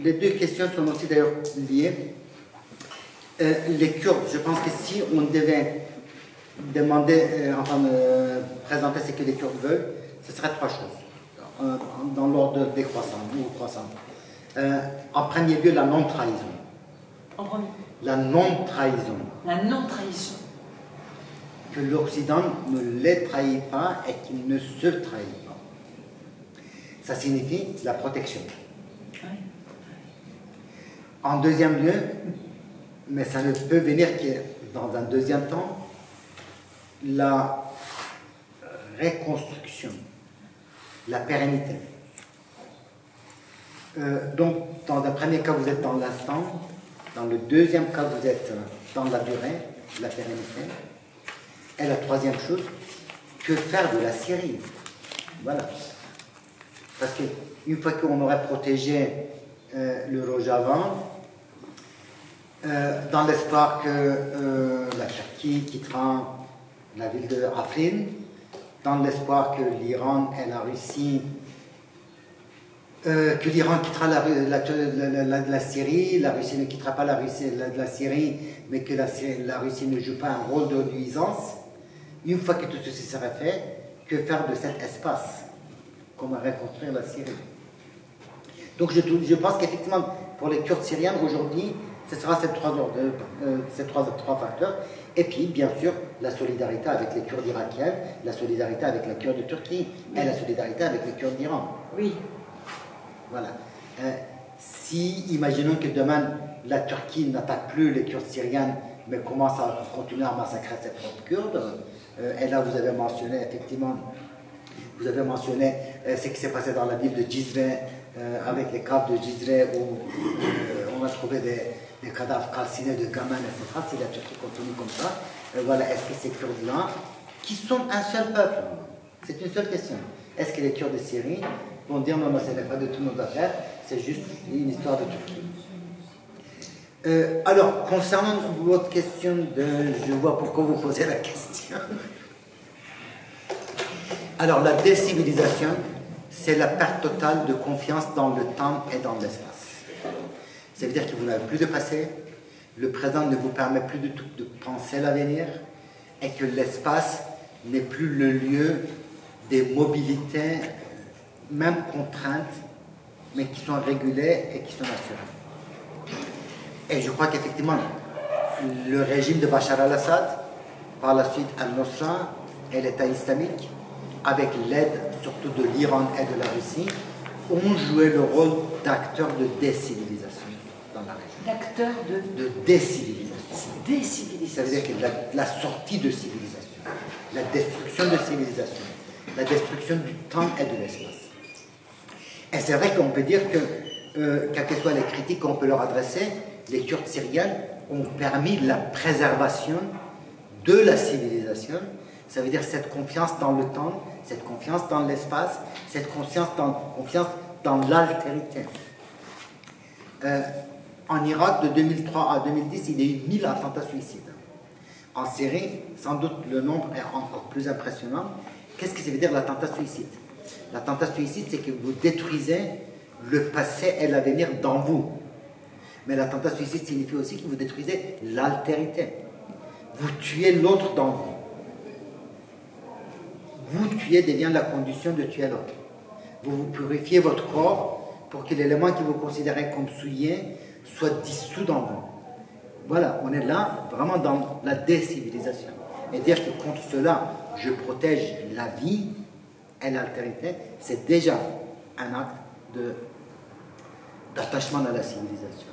les deux questions sont aussi d'ailleurs liées. Les Kurdes, je pense que si on devait demander, présenter ce que les Kurdes veulent, ce serait 3 choses. Alors, dans l'ordre décroissant ou croissant. En premier lieu, la non-trahison. En premier. La non-trahison. La non-trahison. Que l'Occident ne les trahit pas et qu'il ne se trahit pas. Ça signifie la protection. Oui. En deuxième lieu, mais ça ne peut venir que dans un deuxième temps, la reconstruction, la pérennité. Donc, dans un premier cas, vous êtes dans l'instant. Dans le deuxième cas, vous êtes dans la durée, la pérennité. Et la troisième chose, que faire de la Syrie? Voilà. Parce qu'une fois qu'on aurait protégé le Rojava, dans l'espoir que la Turquie quittera la ville de Afrin, dans l'espoir que l'Iran et la Russie, que l'Iran quittera la Syrie, la Russie ne quittera pas la Syrie, mais que la Russie ne joue pas un rôle de nuisance. Une fois que tout ceci sera fait, que faire de cet espace? Comment reconstruire la Syrie? Donc je pense qu'effectivement, pour les Kurdes syriens, aujourd'hui, ce sera ces trois facteurs. Et puis, bien sûr, la solidarité avec les Kurdes irakiens, la solidarité avec la Kurde de Turquie et la solidarité avec les Kurdes d'Iran. Oui. Voilà. Si, imaginons que demain, la Turquie n'attaque plus les Kurdes syriens, mais commence à continuer à massacrer ses propres Kurdes, et là, vous avez mentionné, effectivement, ce qui s'est passé dans la ville de Cizre, avec les caves de Cizre, où on a trouvé des cadavres calcinés de gamins, etc. Si la Turquie continue comme ça, voilà, est-ce que ces Kurdes-là, qui sont un seul peuple, c'est une seule question, est-ce que les Kurdes de Syrie vont dire non, ce n'est pas de toutes nos affaires, c'est juste une histoire de Turquie? Alors, concernant votre question je vois pourquoi vous posez la question. Alors, la décivilisation, c'est la perte totale de confiance dans le temps et dans l'espace. Ça veut dire que vous n'avez plus de passé, le présent ne vous permet plus du tout de penser l'avenir, et que l'espace n'est plus le lieu des mobilités, même contraintes, mais qui sont régulées et qui sont assurées. Et je crois qu'effectivement, le régime de Bachar al-Assad, par la suite al-Nusra et l'État islamique, avec l'aide surtout de l'Iran et de la Russie, ont joué le rôle d'acteurs de décivilisation dans la région. D'acteurs de décivilisation. Décivilisation. Ça veut dire que la sortie de civilisation, la destruction de civilisation, la destruction du temps et de l'espace. Et c'est vrai qu'on peut dire que, quelles que soient les critiques qu'on peut leur adresser, les Kurdes syriens ont permis la préservation de la civilisation. Ça veut dire cette confiance dans le temps, cette confiance dans l'espace, cette confiance dans l'altérité. En Irak, de 2003 à 2010, il y a eu 1000 attentats suicides. En Syrie, sans doute le nombre est encore plus impressionnant. Qu'est-ce que ça veut dire l'attentat suicide? L'attentat suicide, c'est que vous détruisez le passé et l'avenir dans vous. Mais l'attentat suicide signifie aussi que vous détruisez l'altérité. Vous tuez l'autre dans vous. Vous tuer devient la condition de tuer l'autre. Vous purifiez votre corps pour que l'élément que vous considérez comme souillé soit dissous dans vous. Voilà, on est là vraiment dans la décivilisation. Et dire que contre cela, je protège la vie et l'altérité, c'est déjà un acte d'attachement à la civilisation.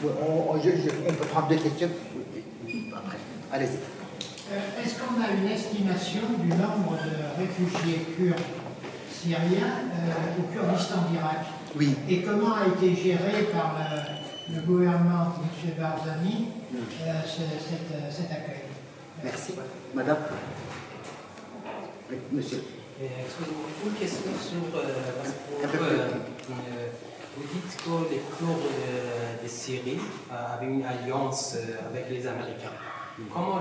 On peut prendre deux questions après. Allez-y. Est-ce qu'on a une estimation du nombre de réfugiés kurdes syriens au Kurdistan d'Irak? Oui. Et comment a été géré par le gouvernement de M. Barzani cet accueil? Merci. Madame? Oui, monsieur. Excusez-moi, une question sur... vous dites que les Kurdes de Syrie avaient une alliance avec les Américains. Comment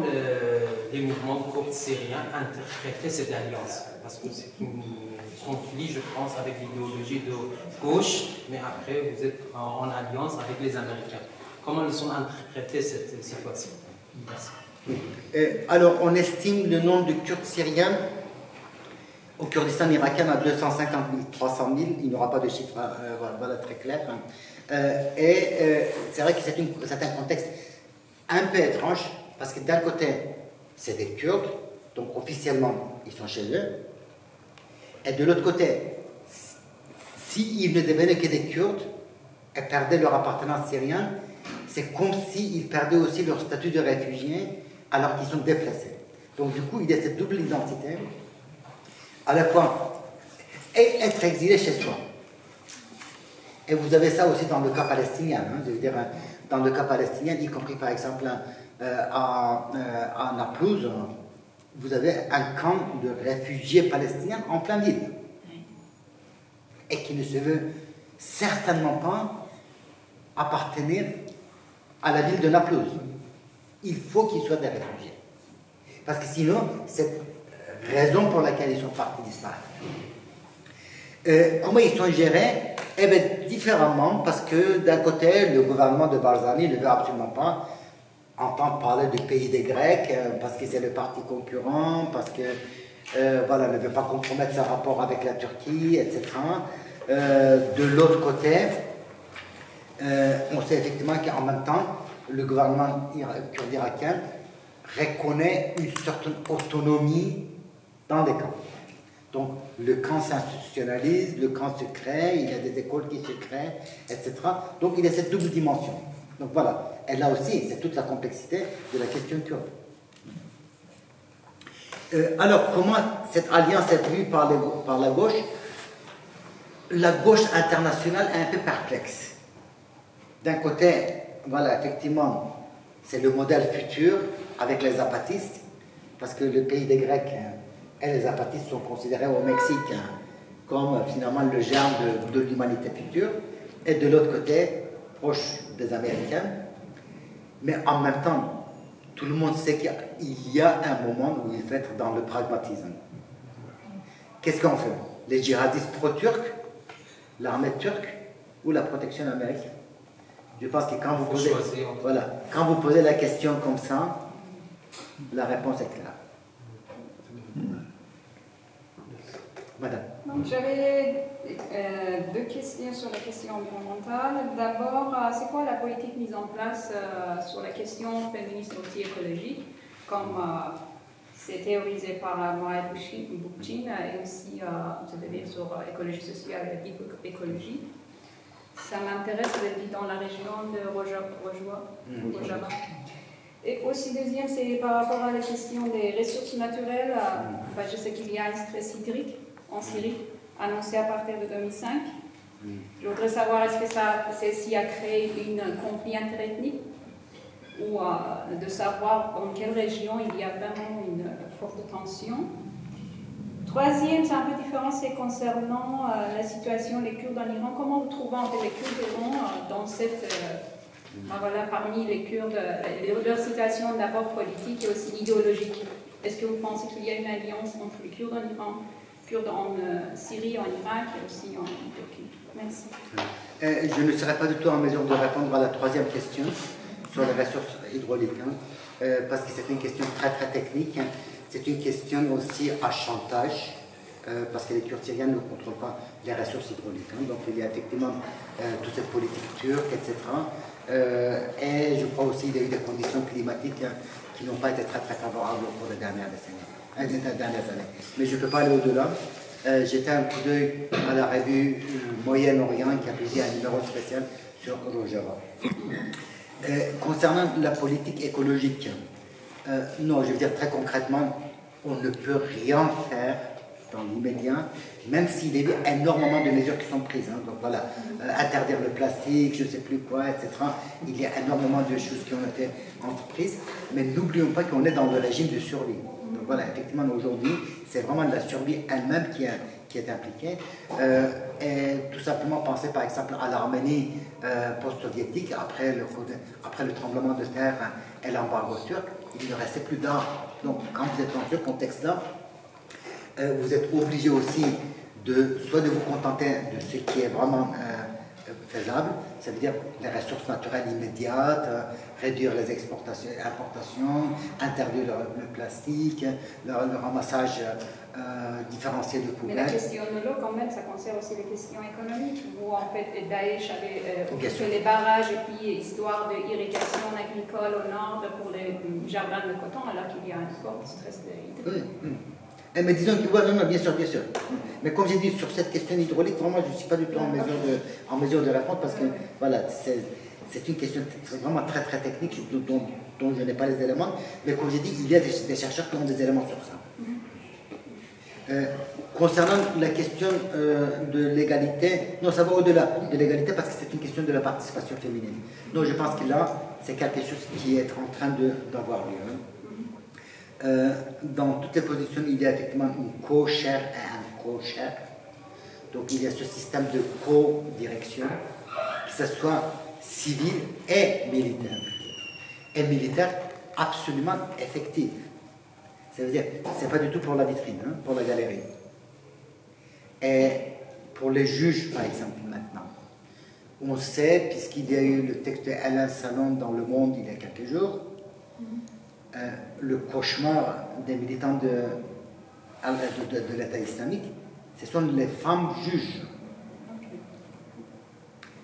les mouvements kurdes syriens interprétaient cette alliance? Parce que c'est un conflit, je pense, avec l'idéologie de gauche, mais après vous êtes en alliance avec les Américains. Comment ils ont interprété cette situation? Merci. Alors, on estime le nombre de Kurdes syriens au Kurdistan irakien à 250 000, 300 000. Il n'y aura pas de chiffre voilà, très clair. C'est vrai que c'est un contexte un peu étrange, parce que d'un côté, c'est des Kurdes, donc officiellement, ils sont chez eux. Et de l'autre côté, s'ils ne devenaient que des Kurdes et perdaient leur appartenance syrienne, c'est comme s'ils perdaient aussi leur statut de réfugiés alors qu'ils sont déplacés. Donc du coup, il y a cette double identité, à la fois et être exilé chez soi. Et vous avez ça aussi dans le cas palestinien, hein, je veux dire, dans le cas palestinien, y compris par exemple à Naplouse, vous avez un camp de réfugiés palestiniens en plein ville. Et qui ne se veut certainement pas appartenir à la ville de Naplouse. Il faut qu'ils soient des réfugiés. Parce que sinon, cette raison pour laquelle ils sont partis disparaître. Comment ils sont gérés? Eh bien, différemment, parce que d'un côté, le gouvernement de Barzani ne veut absolument pas entendre parler du pays des Grecs, parce que c'est le parti concurrent, parce que voilà, ne veut pas compromettre ses rapports avec la Turquie, etc. De l'autre côté, on sait effectivement qu'en même temps, le gouvernement kurde irakien reconnaît une certaine autonomie dans les camps. Donc, le camp s'institutionnalise, le camp se crée, il y a des écoles qui se créent, etc. Donc, il y a cette double dimension. Donc, voilà. Et là aussi, c'est toute la complexité de la question kurde. Alors, comment cette alliance est vue par la gauche? La gauche internationale est un peu perplexe. D'un côté, voilà, effectivement, c'est le modèle futur avec les zapatistes, parce que le pays des Grecs et les zapatistes sont considérés au Mexique comme finalement le germe de l'humanité future, et de l'autre côté, proche des Américains. Mais en même temps, tout le monde sait qu'il y a un moment où il faut être dans le pragmatisme. Qu'est-ce qu'on fait? Les djihadistes pro-turcs, l'armée turque ou la protection américaine? Je pense que quand vous posez, voilà, quand vous posez la question comme ça, la réponse est claire. Madame. Donc j'avais deux questions sur la question environnementale. D'abord, c'est quoi la politique mise en place sur la question féministe aussi écologique, comme c'est théorisé par Mohamed Boukchin et aussi vous avez sur écologie sociale et écologie. Ça m'intéresse, vous êtes dit dans la région de Rojava. Et aussi deuxième, c'est par rapport à la question des ressources naturelles. Je sais qu'il y a un stress hydrique en Syrie, annoncé à partir de 2005. Je voudrais savoir, est-ce que ceci a créé un conflit interethnique ou de savoir dans quelle région il y a vraiment une forte tension. Troisième, c'est un peu différent, c'est concernant la situation des Kurdes en Iran. Comment vous trouvez en fait les Kurdes d'Iran dans cette... voilà, parmi les Kurdes, leur situation d'abord politique et aussi idéologique. Est-ce que vous pensez qu'il y a une alliance entre les Kurdes en Iran, Kurdes en Syrie, en Irak et aussi en Turquie? Merci. Je ne serai pas du tout en mesure de répondre à la troisième question sur les ressources hydrauliques, parce que c'est une question très très technique. C'est une question aussi à chantage, parce que les Kurdes syriens ne contrôlent pas les ressources hydrauliques. Donc il y a effectivement toute cette politique turque, etc. Et je crois aussi qu'il y a eu des conditions climatiques qui n'ont pas été très très favorables au cours des dernières années. Mais je ne peux pas aller au-delà. J'étais un coup d'œil à la revue Moyen-Orient qui a publié un numéro spécial sur Rojava. Concernant la politique écologique, non, je veux dire très concrètement, on ne peut rien faire dans l'immédiat, même s'il y a énormément de mesures qui sont prises. Donc voilà, interdire le plastique, je ne sais plus quoi, etc. Il y a énormément de choses qui ont été entreprises, mais n'oublions pas qu'on est dans le régime de survie. Donc voilà, effectivement, aujourd'hui, c'est vraiment la survie elle-même qui est impliquée. Et tout simplement penser par exemple à l'Arménie post-soviétique, après le tremblement de terre et l'embargo turc, il ne restait plus d'armes. Donc quand vous êtes dans ce contexte-là, vous êtes obligé aussi soit de vous contenter de ce qui est vraiment faisable, ça veut dire les ressources naturelles immédiates, réduire les exportations et importations, interdire le plastique, le ramassage différencié de Mais la poubelles. question de l'eau, quand même, ça concerne aussi les questions économiques, où en fait Daesh avait Bien sûr. occupé les barrages et puis histoire d'irrigation agricole au nord pour les jardins de coton, alors qu'il y a un fort stress de Oui. Mais disons que, ouais, non, bien sûr, bien sûr. Mais comme j'ai dit, sur cette question hydraulique, vraiment, je ne suis pas du tout en mesure de répondre parce que, voilà, c'est une question vraiment très, très technique dont je n'ai pas les éléments. Mais comme j'ai dit, il y a des chercheurs qui ont des éléments sur ça. Concernant la question de l'égalité, non, ça va au-delà de l'égalité parce que c'est une question de la participation féminine. Donc, je pense que là, c'est quelque chose qui est en train d'avoir lieu. Dans toutes les positions, il y a effectivement une co-chair et un co-chair. Donc il y a ce système de co-direction, que ce soit civil et militaire. Et militaire absolument effectif. Ça veut dire, c'est pas du tout pour la vitrine, hein, pour la galerie. Et pour les juges, par exemple, maintenant, on sait, puisqu'il y a eu le texte d'Alain Salon dans Le Monde il y a quelques jours, le cauchemar des militants de l'État islamique, ce sont les femmes juges.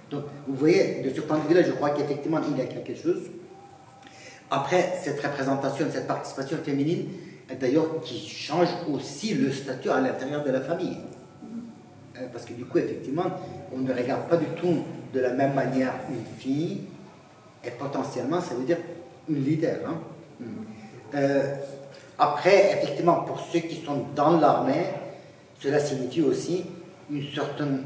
Donc, vous voyez, de ce point de vue-là, je crois qu'effectivement, il y a quelque chose. Après, cette représentation, cette participation féminine, d'ailleurs, qui change aussi le statut à l'intérieur de la famille. Parce que du coup, effectivement, on ne regarde pas du tout de la même manière une fille, et potentiellement, ça veut dire une leader. Hein. Après, effectivement, pour ceux qui sont dans l'armée, cela signifie aussi une certaine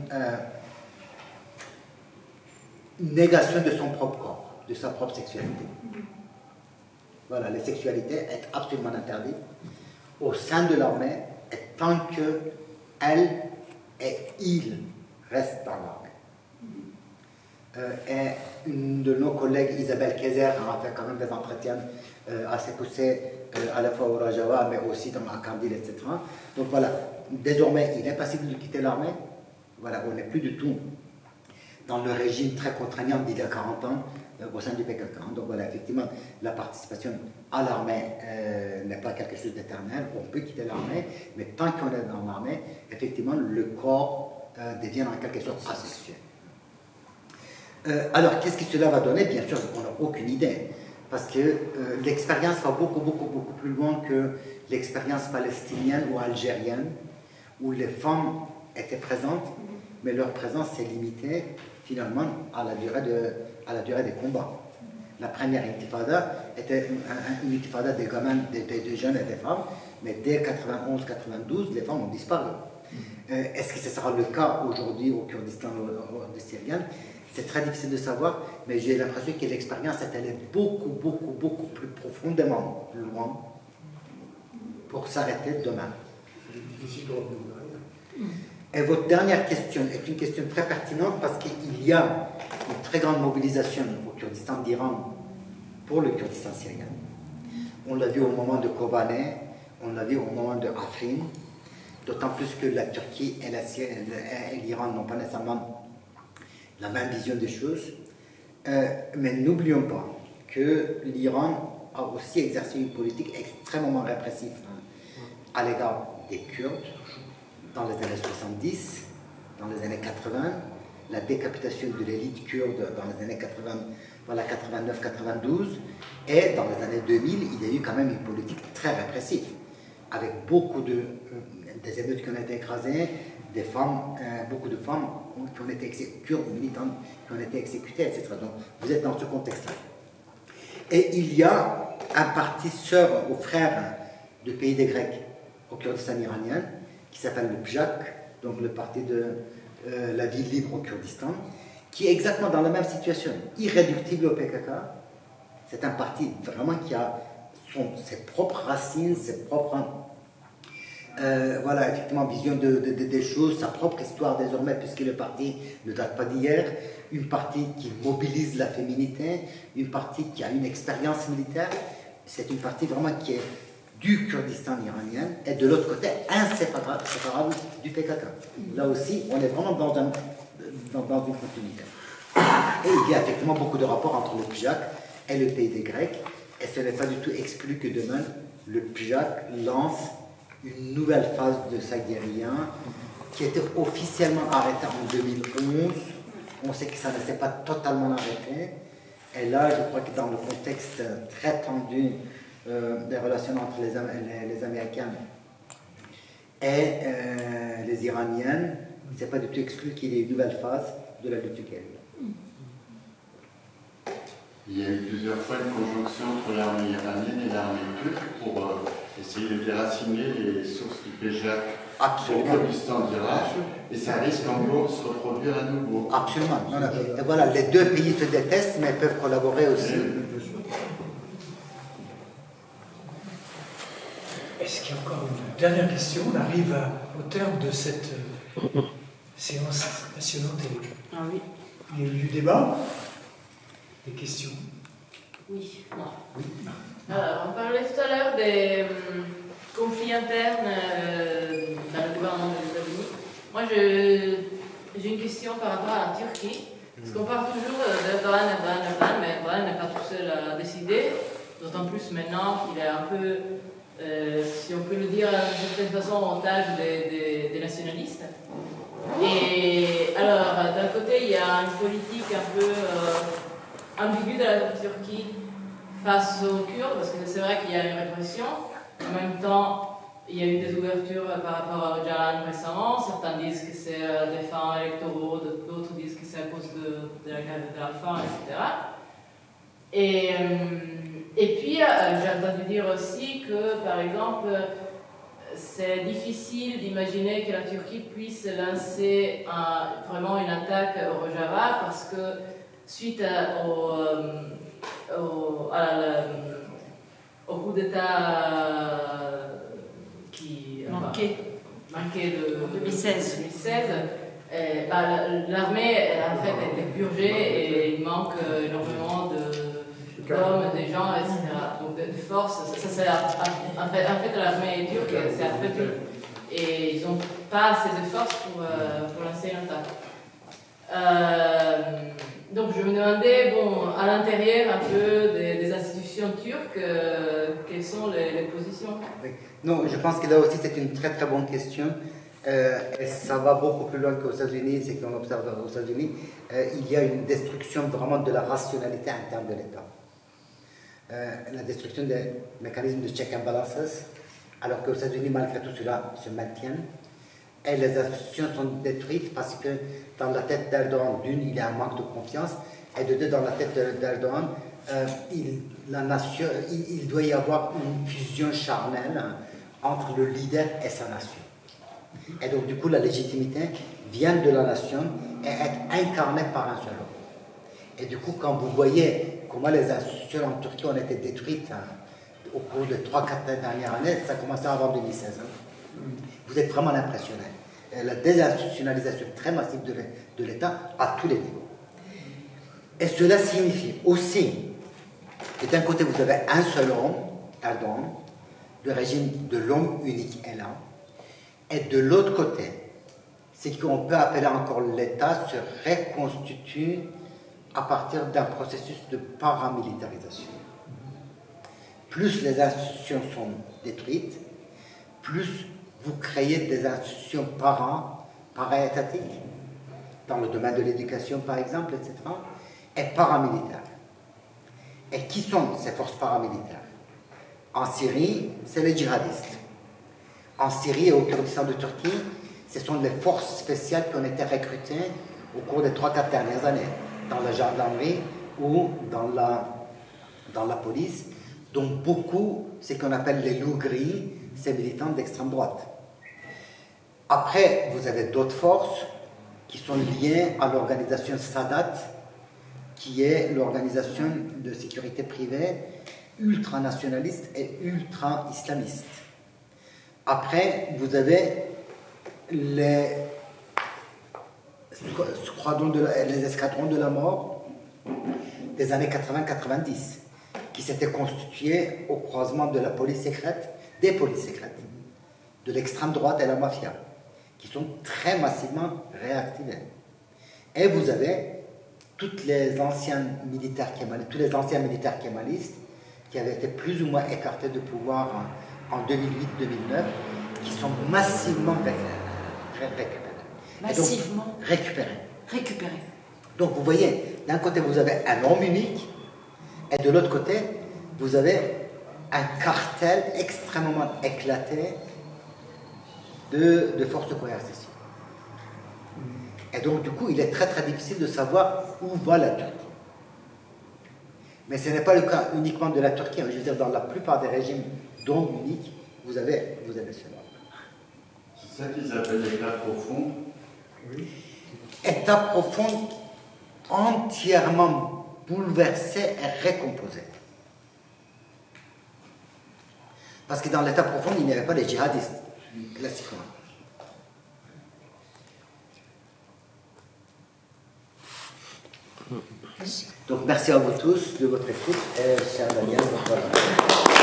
négation de son propre corps, de sa propre sexualité. Voilà, la sexualité est absolument interdite au sein de l'armée, et tant que elle et il restent dans l'armée. Et une de nos collègues, Isabelle Kayser, a fait quand même des entretiens assez poussés à la fois au Rojava, mais aussi dans Kandil, etc. Donc voilà, désormais, il est possible de quitter l'armée. Voilà, on n'est plus du tout dans le régime très contraignant d'il y a 40 ans au sein du PKK. Donc voilà, effectivement, la participation à l'armée n'est pas quelque chose d'éternel. On peut quitter l'armée, mais tant qu'on est dans l'armée, effectivement, le corps devient en quelque sorte asexuel. Alors, qu'est-ce que cela va donner? Bien sûr, on n'a aucune idée. Parce que l'expérience va beaucoup plus loin que l'expérience palestinienne ou algérienne, où les femmes étaient présentes, mais leur présence s'est limitée finalement à la durée des combats. La première intifada était une intifada des gamins, des jeunes et des femmes, mais dès 91-92, les femmes ont disparu. Est-ce que ce sera le cas aujourd'hui au Kurdistan de Syrienne? C'est très difficile de savoir, mais j'ai l'impression que l'expérience est allée beaucoup plus profondément loin pour s'arrêter demain. Et votre dernière question est une question très pertinente parce qu'il y a une très grande mobilisation au Kurdistan d'Iran pour le Kurdistan syrien. On l'a vu au moment de Kobané, on l'a vu au moment de Afrin, d'autant plus que la Turquie et l'Iran n'ont pas nécessairement la même vision des choses. Mais n'oublions pas que l'Iran a aussi exercé une politique extrêmement répressive à l'égard des Kurdes dans les années 70, dans les années 80, la décapitation de l'élite kurde dans les années 80, voilà, 89-92, et dans les années 2000, il y a eu quand même une politique très répressive, avec beaucoup des émeutes qui ont été écrasées, des femmes, beaucoup de femmes qui ont été kurdes, militantes, qui ont été exécutées, etc. Donc vous êtes dans ce contexte-là. Et il y a un parti sœur aux frères du pays des Grecs au Kurdistan iranien, qui s'appelle le PJAK, donc le parti de la ville libre au Kurdistan, qui est exactement dans la même situation, irréductible au PKK. C'est un parti vraiment qui a ses propres racines, ses propres... voilà, effectivement, vision des choses, sa propre histoire désormais, puisque le parti ne date pas d'hier, une partie qui mobilise la féminité, une partie qui a une expérience militaire, c'est une partie vraiment qui est du Kurdistan iranien, et de l'autre côté, inséparable du PKK. Là aussi, on est vraiment dans une continuité. Et il y a effectivement beaucoup de rapports entre le PJAK et le pays des Grecs. Et ce n'est pas du tout exclu que demain, le PJAK lance une nouvelle phase de sa guérilla qui était officiellement arrêtée en 2011. On sait que ça ne s'est pas totalement arrêté. Et là, je crois que dans le contexte très tendu des relations entre les Américains et les Iraniennes, il n'est pas du tout exclu qu'il y ait une nouvelle phase de la lutte du guérilla. Il y a eu plusieurs fois une conjonction entre l'armée iranienne et l'armée turque pour essayer de déraciner les sources du PJAK au Kurdistan d'Irak, et ça risque encore de se reproduire à nouveau. Absolument. Non, non. Et voilà, les deux pays se détestent, mais peuvent collaborer aussi. Est-ce qu'il y a encore une dernière question? On arrive au terme de cette séance passionnante. Ah oui. Il y a eu du débat. Des questions? Oui. Alors, on parlait tout à l'heure des conflits internes dans le gouvernement des États-Unis. Moi, j'ai une question par rapport à la Turquie. Parce qu'on parle toujours d'Erdogan, mais Erdogan n'est pas tout seul à décider. D'autant plus maintenant qu'il est un peu, si on peut le dire d'une certaine façon, otage des nationalistes. Et alors, d'un côté, il y a une politique un peu ambiguë de la Turquie face aux Kurdes, parce que c'est vrai qu'il y a une répression. En même temps, il y a eu des ouvertures par rapport à Öcalan récemment. Certains disent que c'est des fins électoraux, d'autres disent que c'est à cause de la faim, etc. Et puis, j'ai entendu dire aussi que, par exemple, c'est difficile d'imaginer que la Turquie puisse lancer vraiment une attaque au Rojava, parce que suite au coup d'État qui manqué de 2016, l'armée en fait a été purgée et il manque énormément d'hommes, de gens, etc. Donc de forces. En fait l'armée turque s'est affaiblie et ils n'ont pas assez de force pour lancer une attaque. Donc je me demandais, bon, à l'intérieur un peu des institutions turques, quelles sont les positions? Oui. Non, je pense que là aussi c'est une très très bonne question. Et ça va beaucoup plus loin qu'aux États-Unis, c'est qu'on observe aux États-Unis. Il y a une destruction vraiment de la rationalité interne de l'État. La destruction des mécanismes de check and balances, alors qu'aux États-Unis, malgré tout cela, se maintiennent. Et les institutions sont détruites parce que dans la tête d'Erdogan, d'une, il y a un manque de confiance, et de deux, dans la tête d'Erdogan, il doit y avoir une fusion charnelle entre le leader et sa nation. Et donc, du coup, la légitimité vient de la nation et est incarnée par un seul homme. Et du coup, quand vous voyez comment les institutions en Turquie ont été détruites au cours des 3-4 dernières années, ça a commencé avant 2016. Vous êtes vraiment impressionné. La désinstitutionnalisation très massive de l'État à tous les niveaux. Et cela signifie aussi que d'un côté, vous avez un seul homme, Erdogan, le régime de l'homme unique est là, et de l'autre côté, c'est qu'on peut appeler encore l'État se reconstitue à partir d'un processus de paramilitarisation. Plus les institutions sont détruites, plus vous créez des institutions para-étatiques, dans le domaine de l'éducation par exemple, etc., et paramilitaires. Et qui sont ces forces paramilitaires? En Syrie, c'est les djihadistes. En Syrie et au Kurdistan de Turquie, ce sont les forces spéciales qui ont été recrutées au cours des 3-4 dernières années, dans la gendarmerie ou dans la police, dont beaucoup, ce qu'on appelle les loups gris, ces militants d'extrême droite. Après, vous avez d'autres forces qui sont liées à l'organisation Sadat, qui est l'organisation de sécurité privée ultranationaliste et ultra-islamiste. Après, vous avez les escadrons de la mort des années 80-90, qui s'étaient constitués au croisement de la police secrète, des polices secrètes, de l'extrême droite et la mafia, qui sont très massivement réactivés. Et vous avez tous les anciens militaires kémalistes qui avaient été plus ou moins écartés de pouvoir en 2008-2009, qui sont massivement récupérés. Massivement récupérés. Donc vous voyez, d'un côté vous avez un homme unique, et de l'autre côté vous avez un cartel extrêmement éclaté de forces de coercition. Et donc du coup il est très très difficile de savoir où va la Turquie. Mais ce n'est pas le cas uniquement de la Turquie, je veux dire dans la plupart des régimes d'hommes uniques, vous avez cela. C'est ça qu'ils appellent l'État profond. Oui. État profond entièrement bouleversé et recomposé. Parce que dans l'état profond, il n'y avait pas les djihadistes, classiquement. Donc merci à vous tous de votre écoute et cher Daniel, voilà.